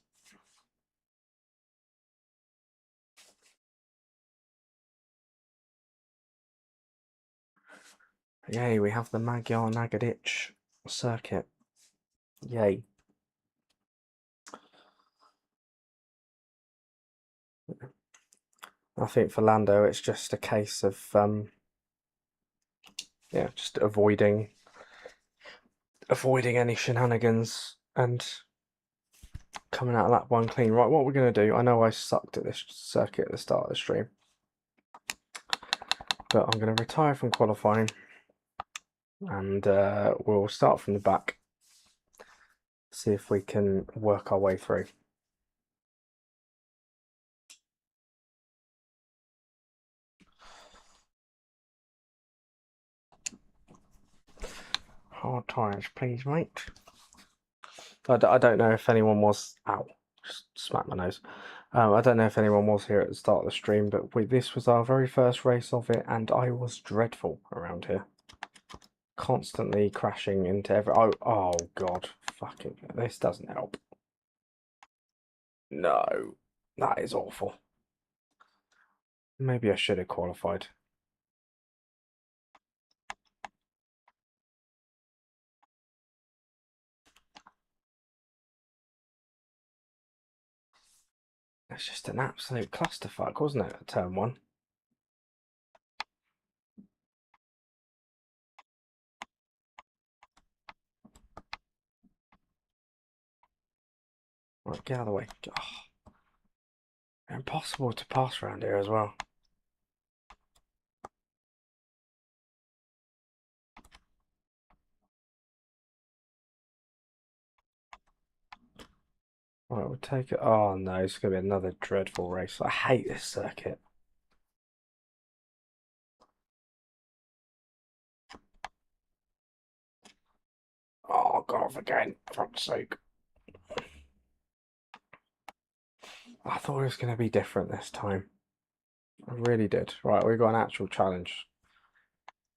Yay, we have the Magyar Nagadic circuit. Yay. I think for Lando, it's just a case of just avoiding any shenanigans and coming out of that one clean. Right, what we're going to do, I know I sucked at this circuit at the start of the stream. But I'm going to retire from qualifying and we'll start from the back, see if we can work our way through. Hard tyres, please, mate. I don't know if anyone was... Ow, just smacked my nose. I don't know if anyone was here at the start of the stream, but this was our very first race of it, and I was dreadful around here. Constantly crashing into every... Oh God, fucking... This doesn't help. No, that is awful. Maybe I should have qualified. It's just an absolute clusterfuck, wasn't it, at turn 1? Right, get out of the way. Oh, impossible to pass around here as well. Right, we'll take it. Oh no, it's going to be another dreadful race. I hate this circuit. Oh, God off again, for fuck's sake. I thought it was going to be different this time. I really did. Right, we've got an actual challenge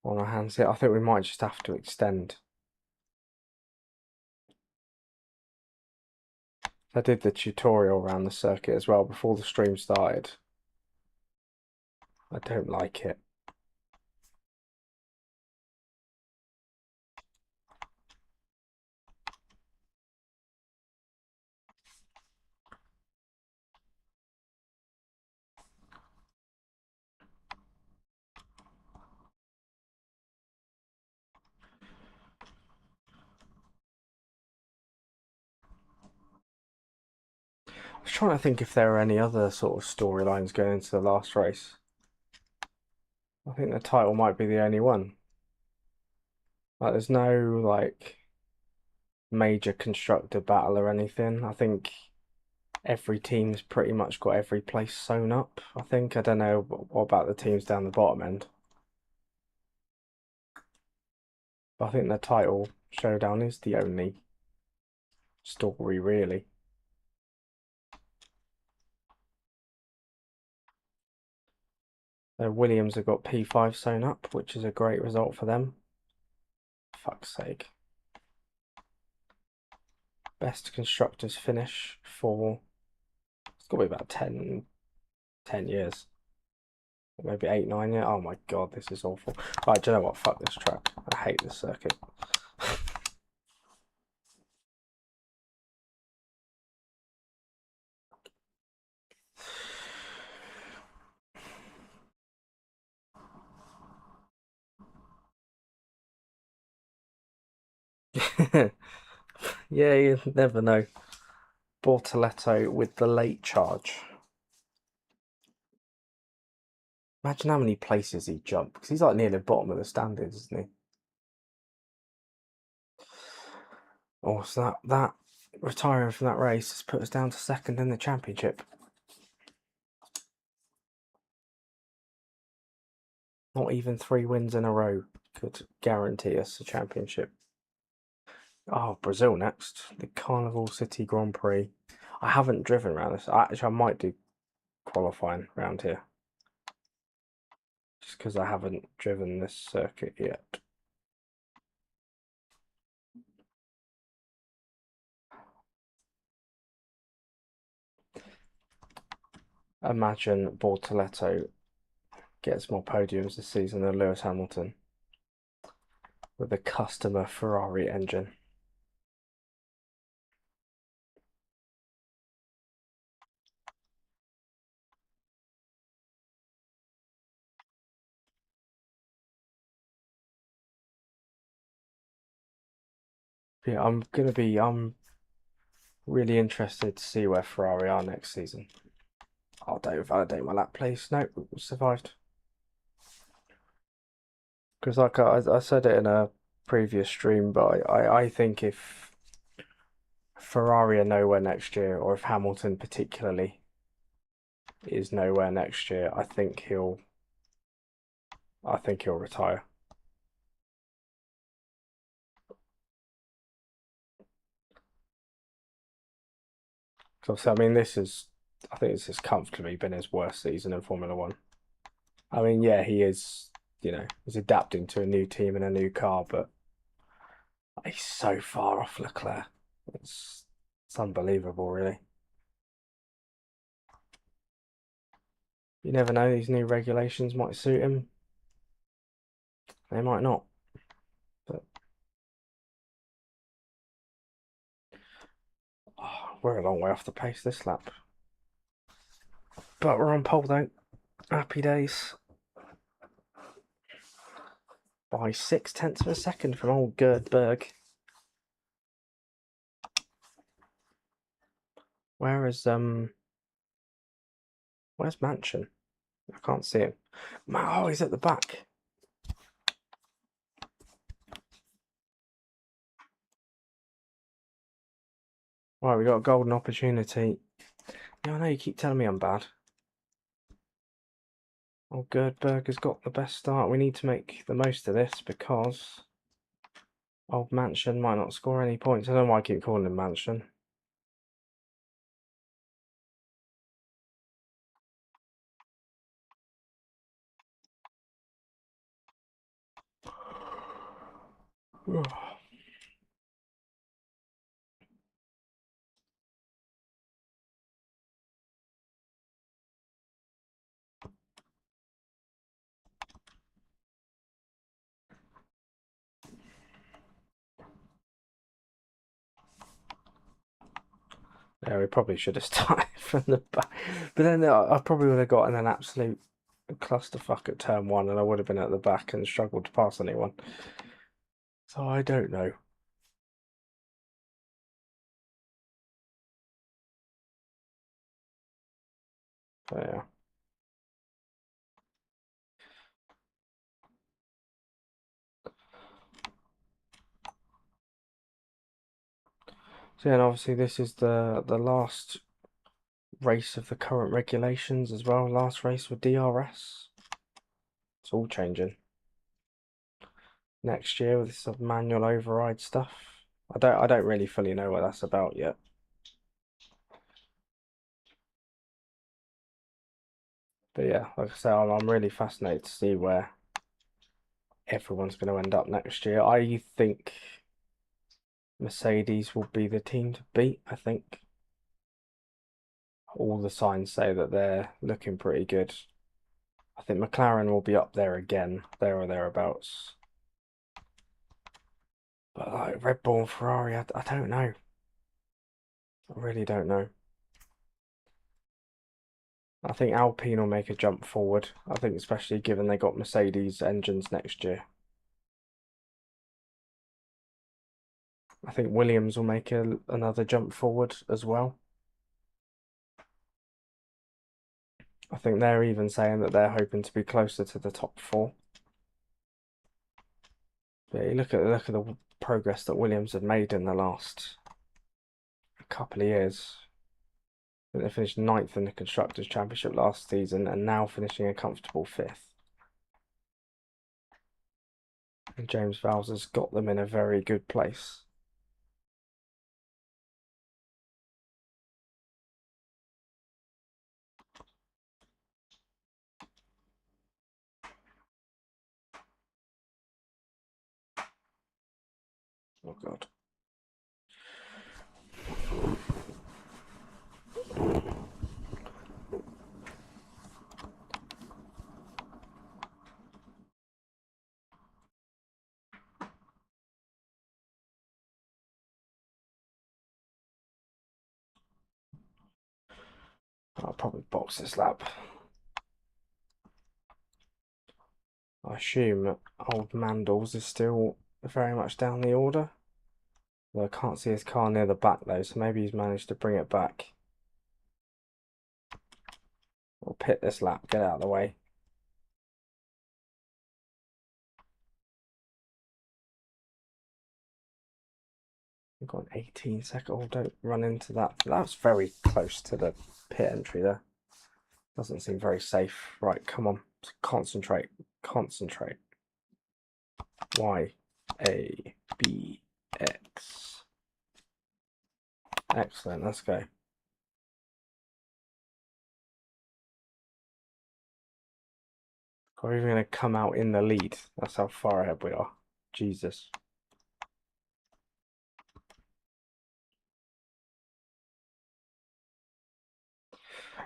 on our hands here. I think we might just have to extend. I did the tutorial around the circuit as well before the stream started. I don't like it. I was trying to think if there are any other sort of storylines going into the last race. I think the title might be the only one. Like, there's no, like, major constructor battle or anything. I think every team's pretty much got every place sewn up. I don't know what about the teams down the bottom end. But I think the title showdown is the only story, really. Williams have got P5 sewn up, which is a great result for them. Fuck's sake. Best constructors finish for... It's got to be about 10 years. Maybe 8, 9 years. Oh my God, this is awful. Right, do you know what? Fuck this track. I hate this circuit. Yeah, you never know. Bortoletto with the late charge. Imagine how many places he jumped, because he's like near the bottom of the standings, isn't he? Oh, so that retiring from that race has put us down to second in the championship. Not even 3 wins in a row could guarantee us a championship. Oh, Brazil next. The Carnival City Grand Prix. I haven't driven around this. Actually, I might do qualifying around here. Just because I haven't driven this circuit yet. Imagine Bortoletto gets more podiums this season than Lewis Hamilton with a customer Ferrari engine. Yeah, I'm really interested to see where Ferrari are next season. Oh, don't validate my lap, please. No, we survived. Because like I said it in a previous stream, but I think if Ferrari are nowhere next year, or if Hamilton particularly is nowhere next year, I think he'll retire. Because I mean, I think this has comfortably been his worst season in Formula One. I mean, yeah, he is, he's adapting to a new team and a new car, but he's so far off Leclerc. It's it's unbelievable, really. You never know, these new regulations might suit him. They might not. But we're a long way off the pace this lap. But we're on pole though. Happy days. By 6/10 of a second from old Gerd Berg. Where's Mansion? I can't see him. Oh, he's at the back. Right, we got a golden opportunity. Yeah, I know you keep telling me I'm bad. Oh, Gerdberg has got the best start. We need to make the most of this because old Mansion might not score any points. I don't know why I keep calling him Mansion. Yeah, we probably should have started from the back. But then I probably would have gotten an absolute clusterfuck at turn one and I would have been at the back and struggled to pass anyone. So I don't know. So yeah. So yeah, and obviously this is the last race of the current regulations as well. Last race with DRS. It's all changing next year with this manual override stuff. I don't really fully know what that's about yet. But yeah, like I say, I'm really fascinated to see where everyone's going to end up next year. I think Mercedes will be the team to beat. I think all the signs say that they're looking pretty good. I think McLaren will be up there again, there or thereabouts. But like Red Bull and Ferrari, I don't know. I really don't know. I think Alpine will make a jump forward. I think especially given they got Mercedes engines next year. I think Williams will make another jump forward as well. I think they're even saying that they're hoping to be closer to the top four. But you look at the progress that Williams have made in the last couple of years. They finished ninth in the Constructors' Championship last season and now finishing a comfortable fifth. And James Vowles has got them in a very good place. Oh God. I'll probably box this lap. I assume old Mandles is still very much down the order. Well, I can't see his car near the back though, so maybe he's managed to bring it back. We'll pit this lap, get out of the way. We've got an 18-second. Oh, don't run into that. That was very close to the pit entry there. Doesn't seem very safe. Right, come on. Concentrate. Concentrate. Y, A, B, X. Excellent, let's go. We're even going to come out in the lead. That's how far ahead we are. Jesus.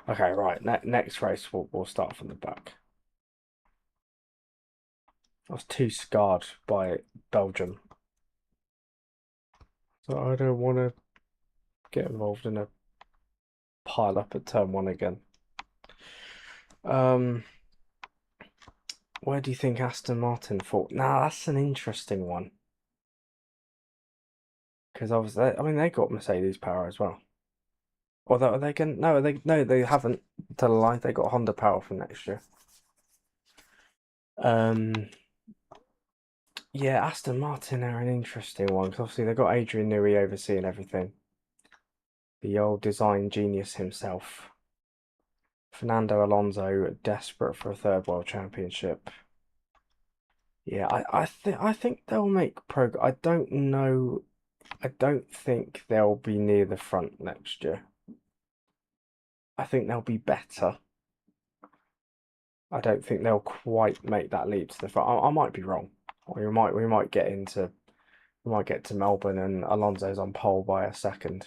Okay, right. Next race, we'll start from the back. I was too scarred by Belgium. So I don't want to get involved in a pile up at turn 1 again. Where do you think Aston Martin fought? Nah, that's an interesting one. Because obviously, I mean, they got Mercedes power as well. Although are they can no, they haven't. Tell a lie, they got Honda power for next year. Yeah, Aston Martin are an interesting one because obviously they've got Adrian Newey overseeing everything. The old design genius himself. Fernando Alonso, desperate for a third world championship. Yeah, I think they'll make progress. I don't know. I don't think they'll be near the front next year. I think they'll be better. I don't think they'll quite make that leap to the front. I might be wrong. We might get to Melbourne and Alonso's on pole by a second,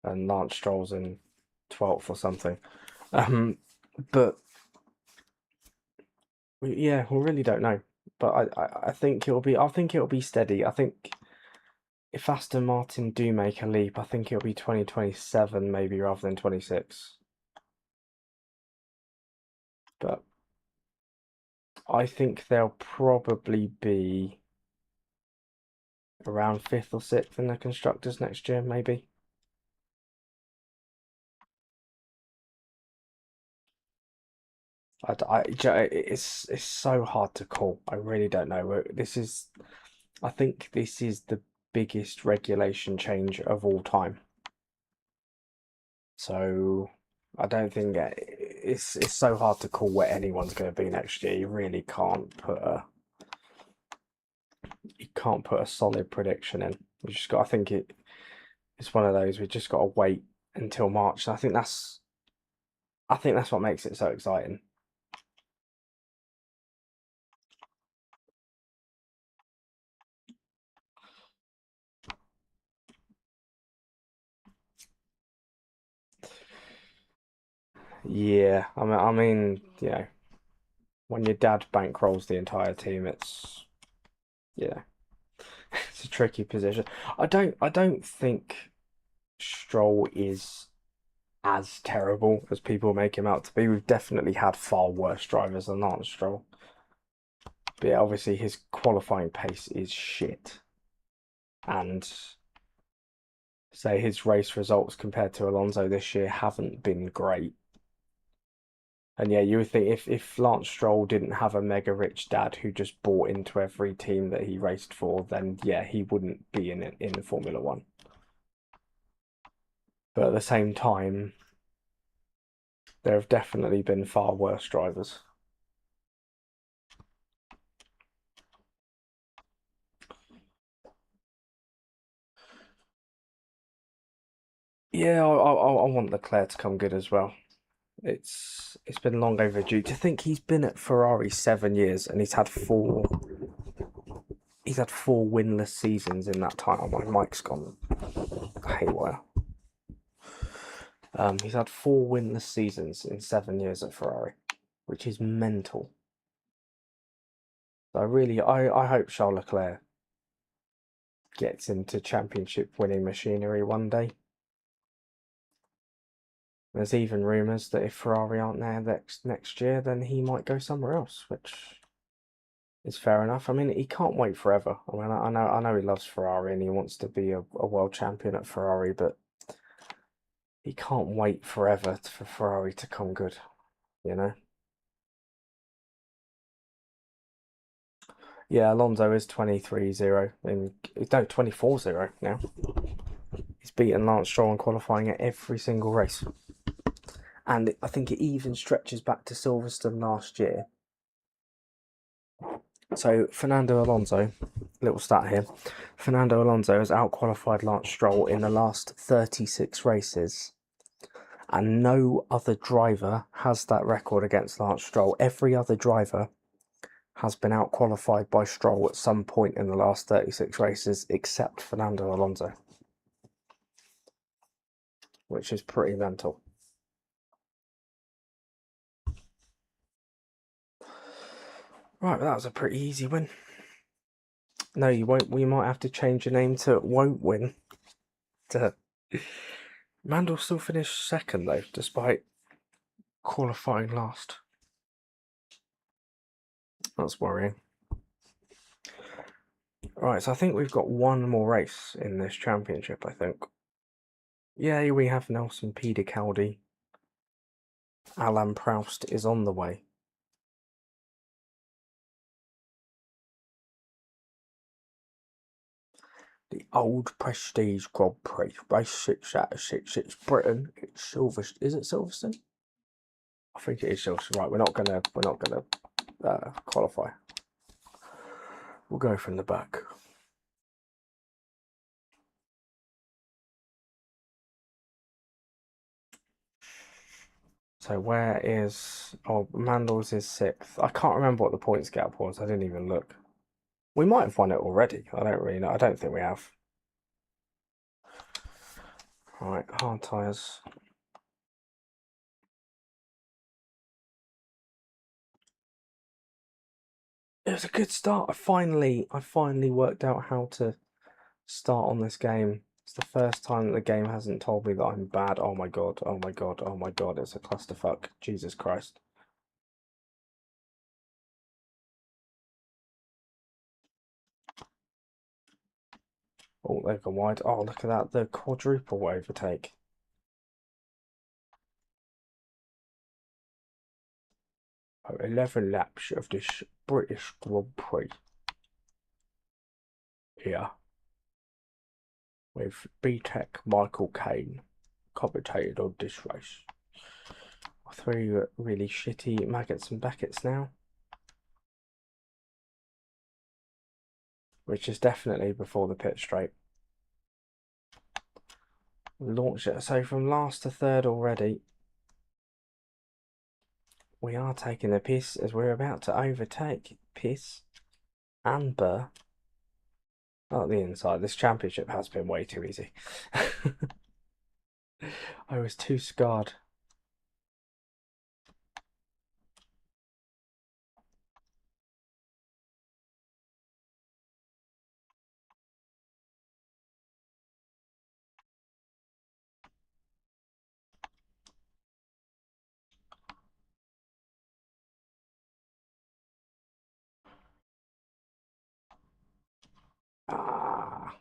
and Lance Stroll's in 12th or something. But yeah, we really don't know. But I think it'll be steady. I think if Aston Martin do make a leap, I think it'll be 2027 maybe rather than 26. But I think they'll probably be around 5th or 6th in the constructors next year, maybe. It's so hard to call. I really don't know. I think this is the biggest regulation change of all time. So I don't think it's so hard to call where anyone's going to be next year. You really can't put a solid prediction in. We just got. I think it's one of those. We just got to wait until March. And I think that's what makes it so exciting. Yeah, I mean, you know, when your dad bankrolls the entire team, it's it's a tricky position. I don't think Stroll is as terrible as people make him out to be. We've definitely had far worse drivers than Lance Stroll. But yeah, obviously his qualifying pace is shit. And say his race results compared to Alonso this year haven't been great. And yeah, you would think if Lance Stroll didn't have a mega rich dad who just bought into every team that he raced for, then yeah, he wouldn't be in Formula One. But at the same time, there have definitely been far worse drivers. Yeah, I want Leclerc to come good as well. It's been long overdue. To think he's been at Ferrari 7 years and he's had four winless seasons in that time. My mic's gone haywire. He's had four winless seasons in 7 years at Ferrari, which is mental. So I hope Charles Leclerc gets into championship winning machinery one day. There's even rumours that if Ferrari aren't there next year, then he might go somewhere else, which is fair enough. I mean, he can't wait forever. I mean, I know he loves Ferrari and he wants to be a world champion at Ferrari, but he can't wait forever for Ferrari to come good, you know? Yeah, Alonso is 23-0 and no 24-0 now. He's beaten Lance Stroll in qualifying at every single race. And I think it even stretches back to Silverstone last year. So Fernando Alonso, little stat here, Fernando Alonso has outqualified Lance Stroll in the last 36 races. And no other driver has that record against Lance Stroll. Every other driver has been outqualified by Stroll at some point in the last 36 races, except Fernando Alonso, which is pretty mental. Right, but that was a pretty easy win. No, you won't. We might have to change your name to Won't Win. Mandel still finished second though, despite qualifying last. That's worrying. Right, so I think we've got one more race in this championship, I think. Yeah, we have Nelson Piedicaldi. Alain Proust is on the way. The old Prestige Grand Prix, race 6 out of 6. It's Britain. It's Silverstone. Is it Silverstone? I think it is Silverstone. Right, we're not gonna qualify. We'll go from the back. So where is... Oh, Mandels is 6th. I can't remember what the points gap was. I didn't even look. We might have won it already. I don't really know. I don't think we have. Right, hard tyres. It was a good start. I finally worked out how to start on this game. It's the first time that the game hasn't told me that I'm bad. Oh my god, oh my god, oh my god, it's a clusterfuck. Jesus Christ. Oh, they've gone wide. Oh, look at that. The quadruple overtake. Oh, 11 laps of this British Grand Prix. Here. With BTEC Michael Caine commentated on this race. 3 really shitty Maggots and Beckett's now. Which is definitely before the pit straight. Launch it. So from last to third already. We are taking the piss as we're about to overtake Piss and Burr. Not the inside. This championship has been way too easy. I was too scarred. Ah.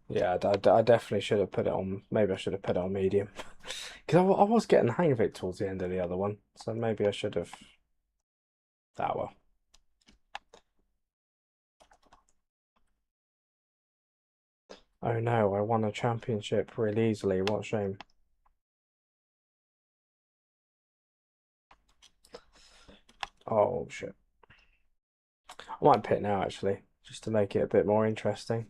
Yeah, I definitely should have put it on. Maybe I should have put it on medium. Because I was getting the hang of it towards the end of the other one. So maybe I should have. That well. Oh no, I won a championship really easily. What a shame. Oh shit. I might pit now actually, just to make it a bit more interesting.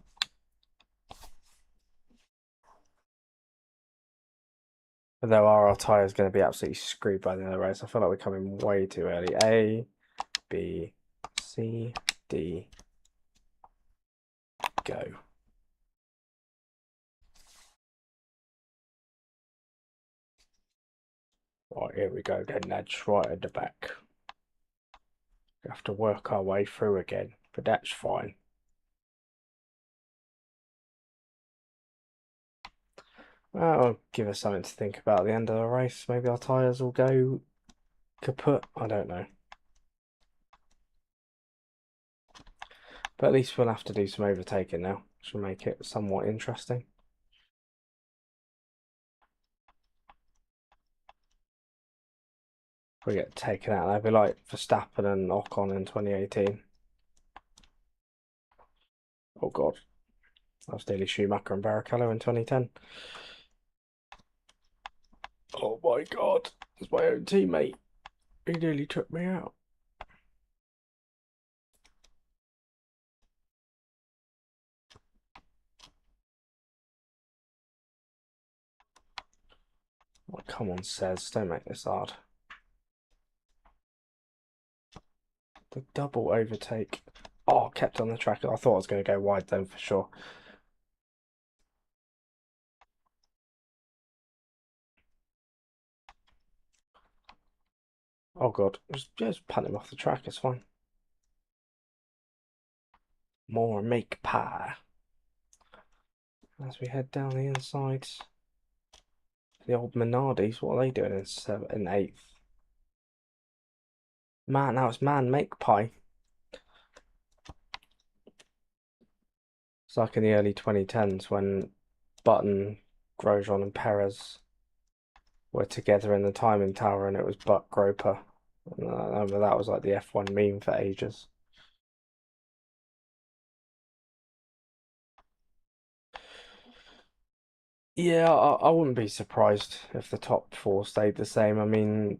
Although our tyre is going to be absolutely screwed by the end of the race. I feel like we're coming way too early. A, B, C, D, go. Right, here we go then. That's right at the back. We have to work our way through again, but that's fine. Well, I'll give us something to think about at the end of the race. Maybe our tyres will go kaput. I don't know. But at least we'll have to do some overtaking now, which will make it somewhat interesting. we get taken out, they'd be like Verstappen and Ocon in 2018. Oh God, that was nearly Schumacher and Barrichello in 2010. Oh my God, it's my own teammate. He nearly took me out. Oh, come on, Says, don't make this hard. The double overtake. Oh, kept on the track. I thought I was going to go wide then for sure. Oh God, just punt him off the track. It's fine. More make pie. As we head down the insides. The old Minardis, what are they doing in eighth? Man, now it's man make pie. It's like in the early 2010s when Button, Grosjean, and Perez were together in the timing tower, and it was Butt Groper. And I remember that was like the F1 meme for ages. Yeah, I wouldn't be surprised if the top four stayed the same. I mean,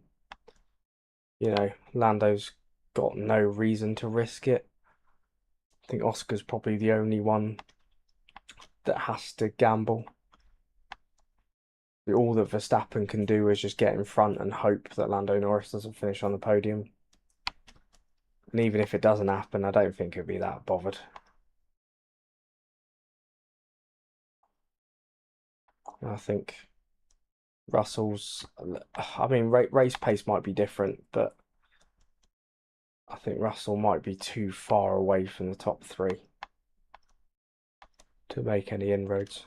Lando's got no reason to risk it. I think Oscar's probably the only one that has to gamble. All that Verstappen can do is just get in front and hope that Lando Norris doesn't finish on the podium. And even if it doesn't happen, I don't think he'll be that bothered. I think Russell's, I mean, race pace might be different, but I think Russell might be too far away from the top three to make any inroads.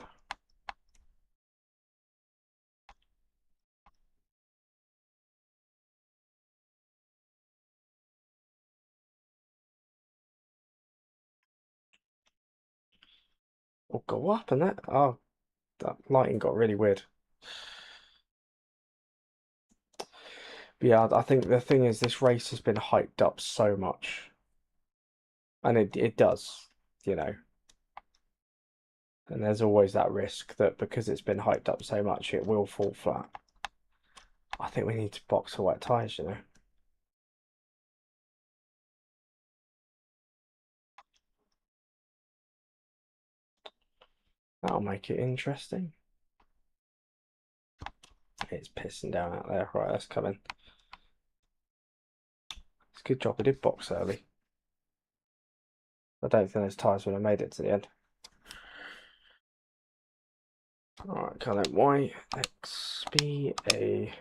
Oh God, what happened there? Oh, that lighting got really weird. But yeah, I think the thing is this race has been hyped up so much. And it does, you know. And there's always that risk that because it's been hyped up so much, it will fall flat. I think we need to box for wet tyres, you know. That'll make it interesting. It's pissing down out there. Right, let's come in. It's a good job we did box early. I don't think those tyres would have made it to the end. Alright, Colin, Y, X, B, A,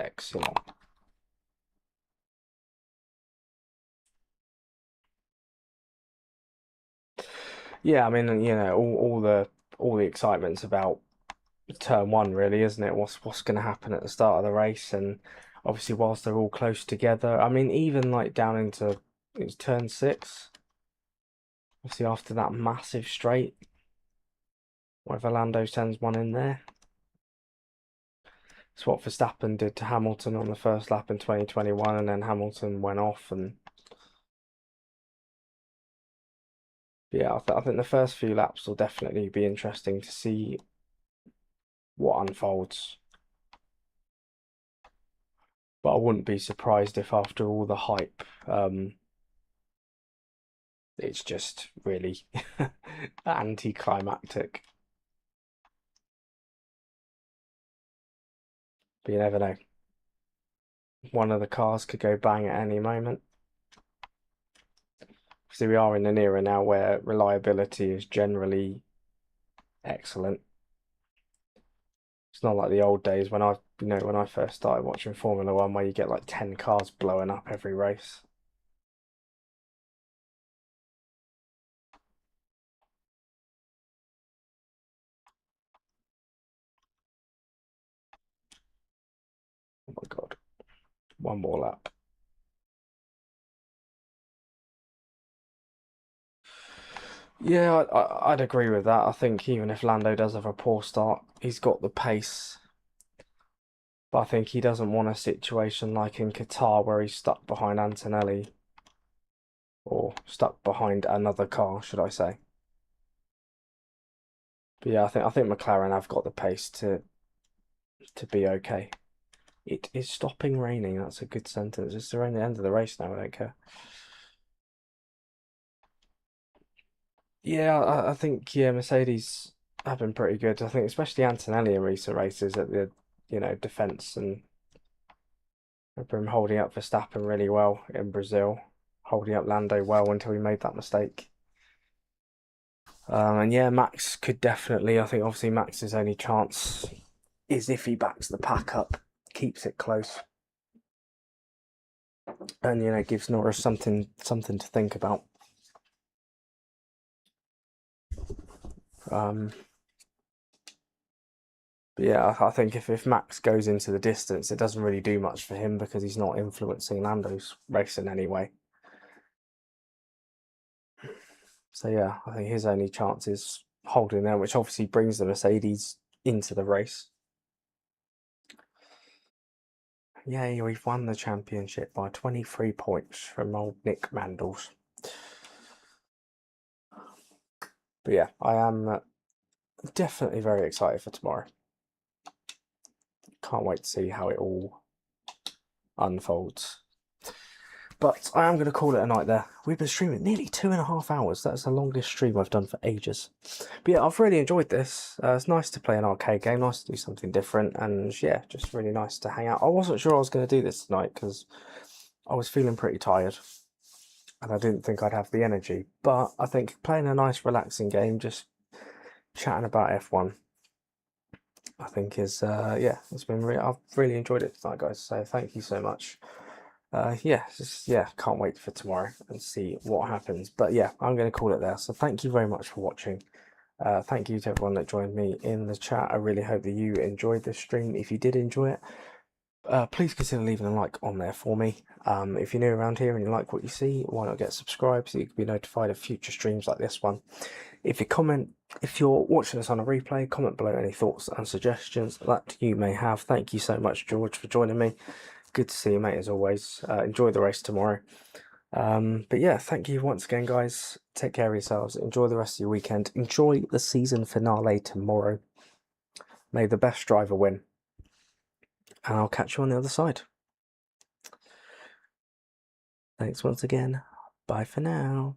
Epsilon. Yeah, I mean, all the excitement's about turn one, really, isn't it? What's going to happen at the start of the race, and obviously whilst they're all close together. I mean, even like down into it's turn six. Obviously after that massive straight, whether Lando sends one in there. It's what Verstappen did to Hamilton on the first lap in 2021, and then Hamilton went off. And yeah, I think the first few laps will definitely be interesting to see what unfolds. But I wouldn't be surprised if after all the hype, it's just really anticlimactic. But you never know. One of the cars could go bang at any moment. So we are in an era now where reliability is generally excellent. It's not like the old days when I first started watching Formula One, where you get like 10 cars blowing up every race. Oh my God. One more lap. Yeah, I'd agree with that. I think even if Lando does have a poor start, he's got the pace. But I think he doesn't want a situation like in Qatar where he's stuck behind Antonelli, or stuck behind another car, should I say. But yeah, I think McLaren have got the pace to be okay. It is stopping raining. That's a good sentence. It's around the end of the race now. I don't care. Yeah, I think Mercedes have been pretty good. I think especially Antonelli in recent races at the defense, and have been holding up Verstappen really well in Brazil, holding up Lando well until he made that mistake. And yeah, Max could definitely. I think obviously Max's only chance is if he backs the pack up, keeps it close, and gives Norris something to think about. But yeah, I think if Max goes into the distance, it doesn't really do much for him because he's not influencing Lando's racing anyway. So yeah, I think his only chance is holding there, which obviously brings the Mercedes into the race. Yay, we've won the championship by 23 points from old Nick Mandles. But yeah, I am definitely very excited for tomorrow. Can't wait to see how it all unfolds. But I am going to call it a night there. We've been streaming nearly 2.5 hours. That's the longest stream I've done for ages. But yeah, I've really enjoyed this. It's nice to play an arcade game, nice to do something different, and yeah, just really nice to hang out. I wasn't sure I was going to do this tonight because I was feeling pretty tired and I didn't think I'd have the energy. But I think playing a nice, relaxing game, just chatting about F1, I think is yeah, I've really enjoyed it tonight, guys. So thank you so much. Yeah, can't wait for tomorrow and see what happens. But yeah, I'm going to call it there. So thank you very much for watching. Thank you to everyone that joined me in the chat. I really hope that you enjoyed this stream. If you did enjoy it, please consider leaving a like on there for me. If you're new around here and you like what you see, why not get subscribed so you can be notified of future streams like this one. If you're watching this on a replay, comment below any thoughts and suggestions that you may have. Thank you so much, George, for joining me. Good to see you, mate, as always. Enjoy the race tomorrow. But yeah, thank you once again, guys. Take care of yourselves. Enjoy the rest of your weekend. Enjoy the season finale tomorrow. May the best driver win. And I'll catch you on the other side. Thanks once again. Bye for now.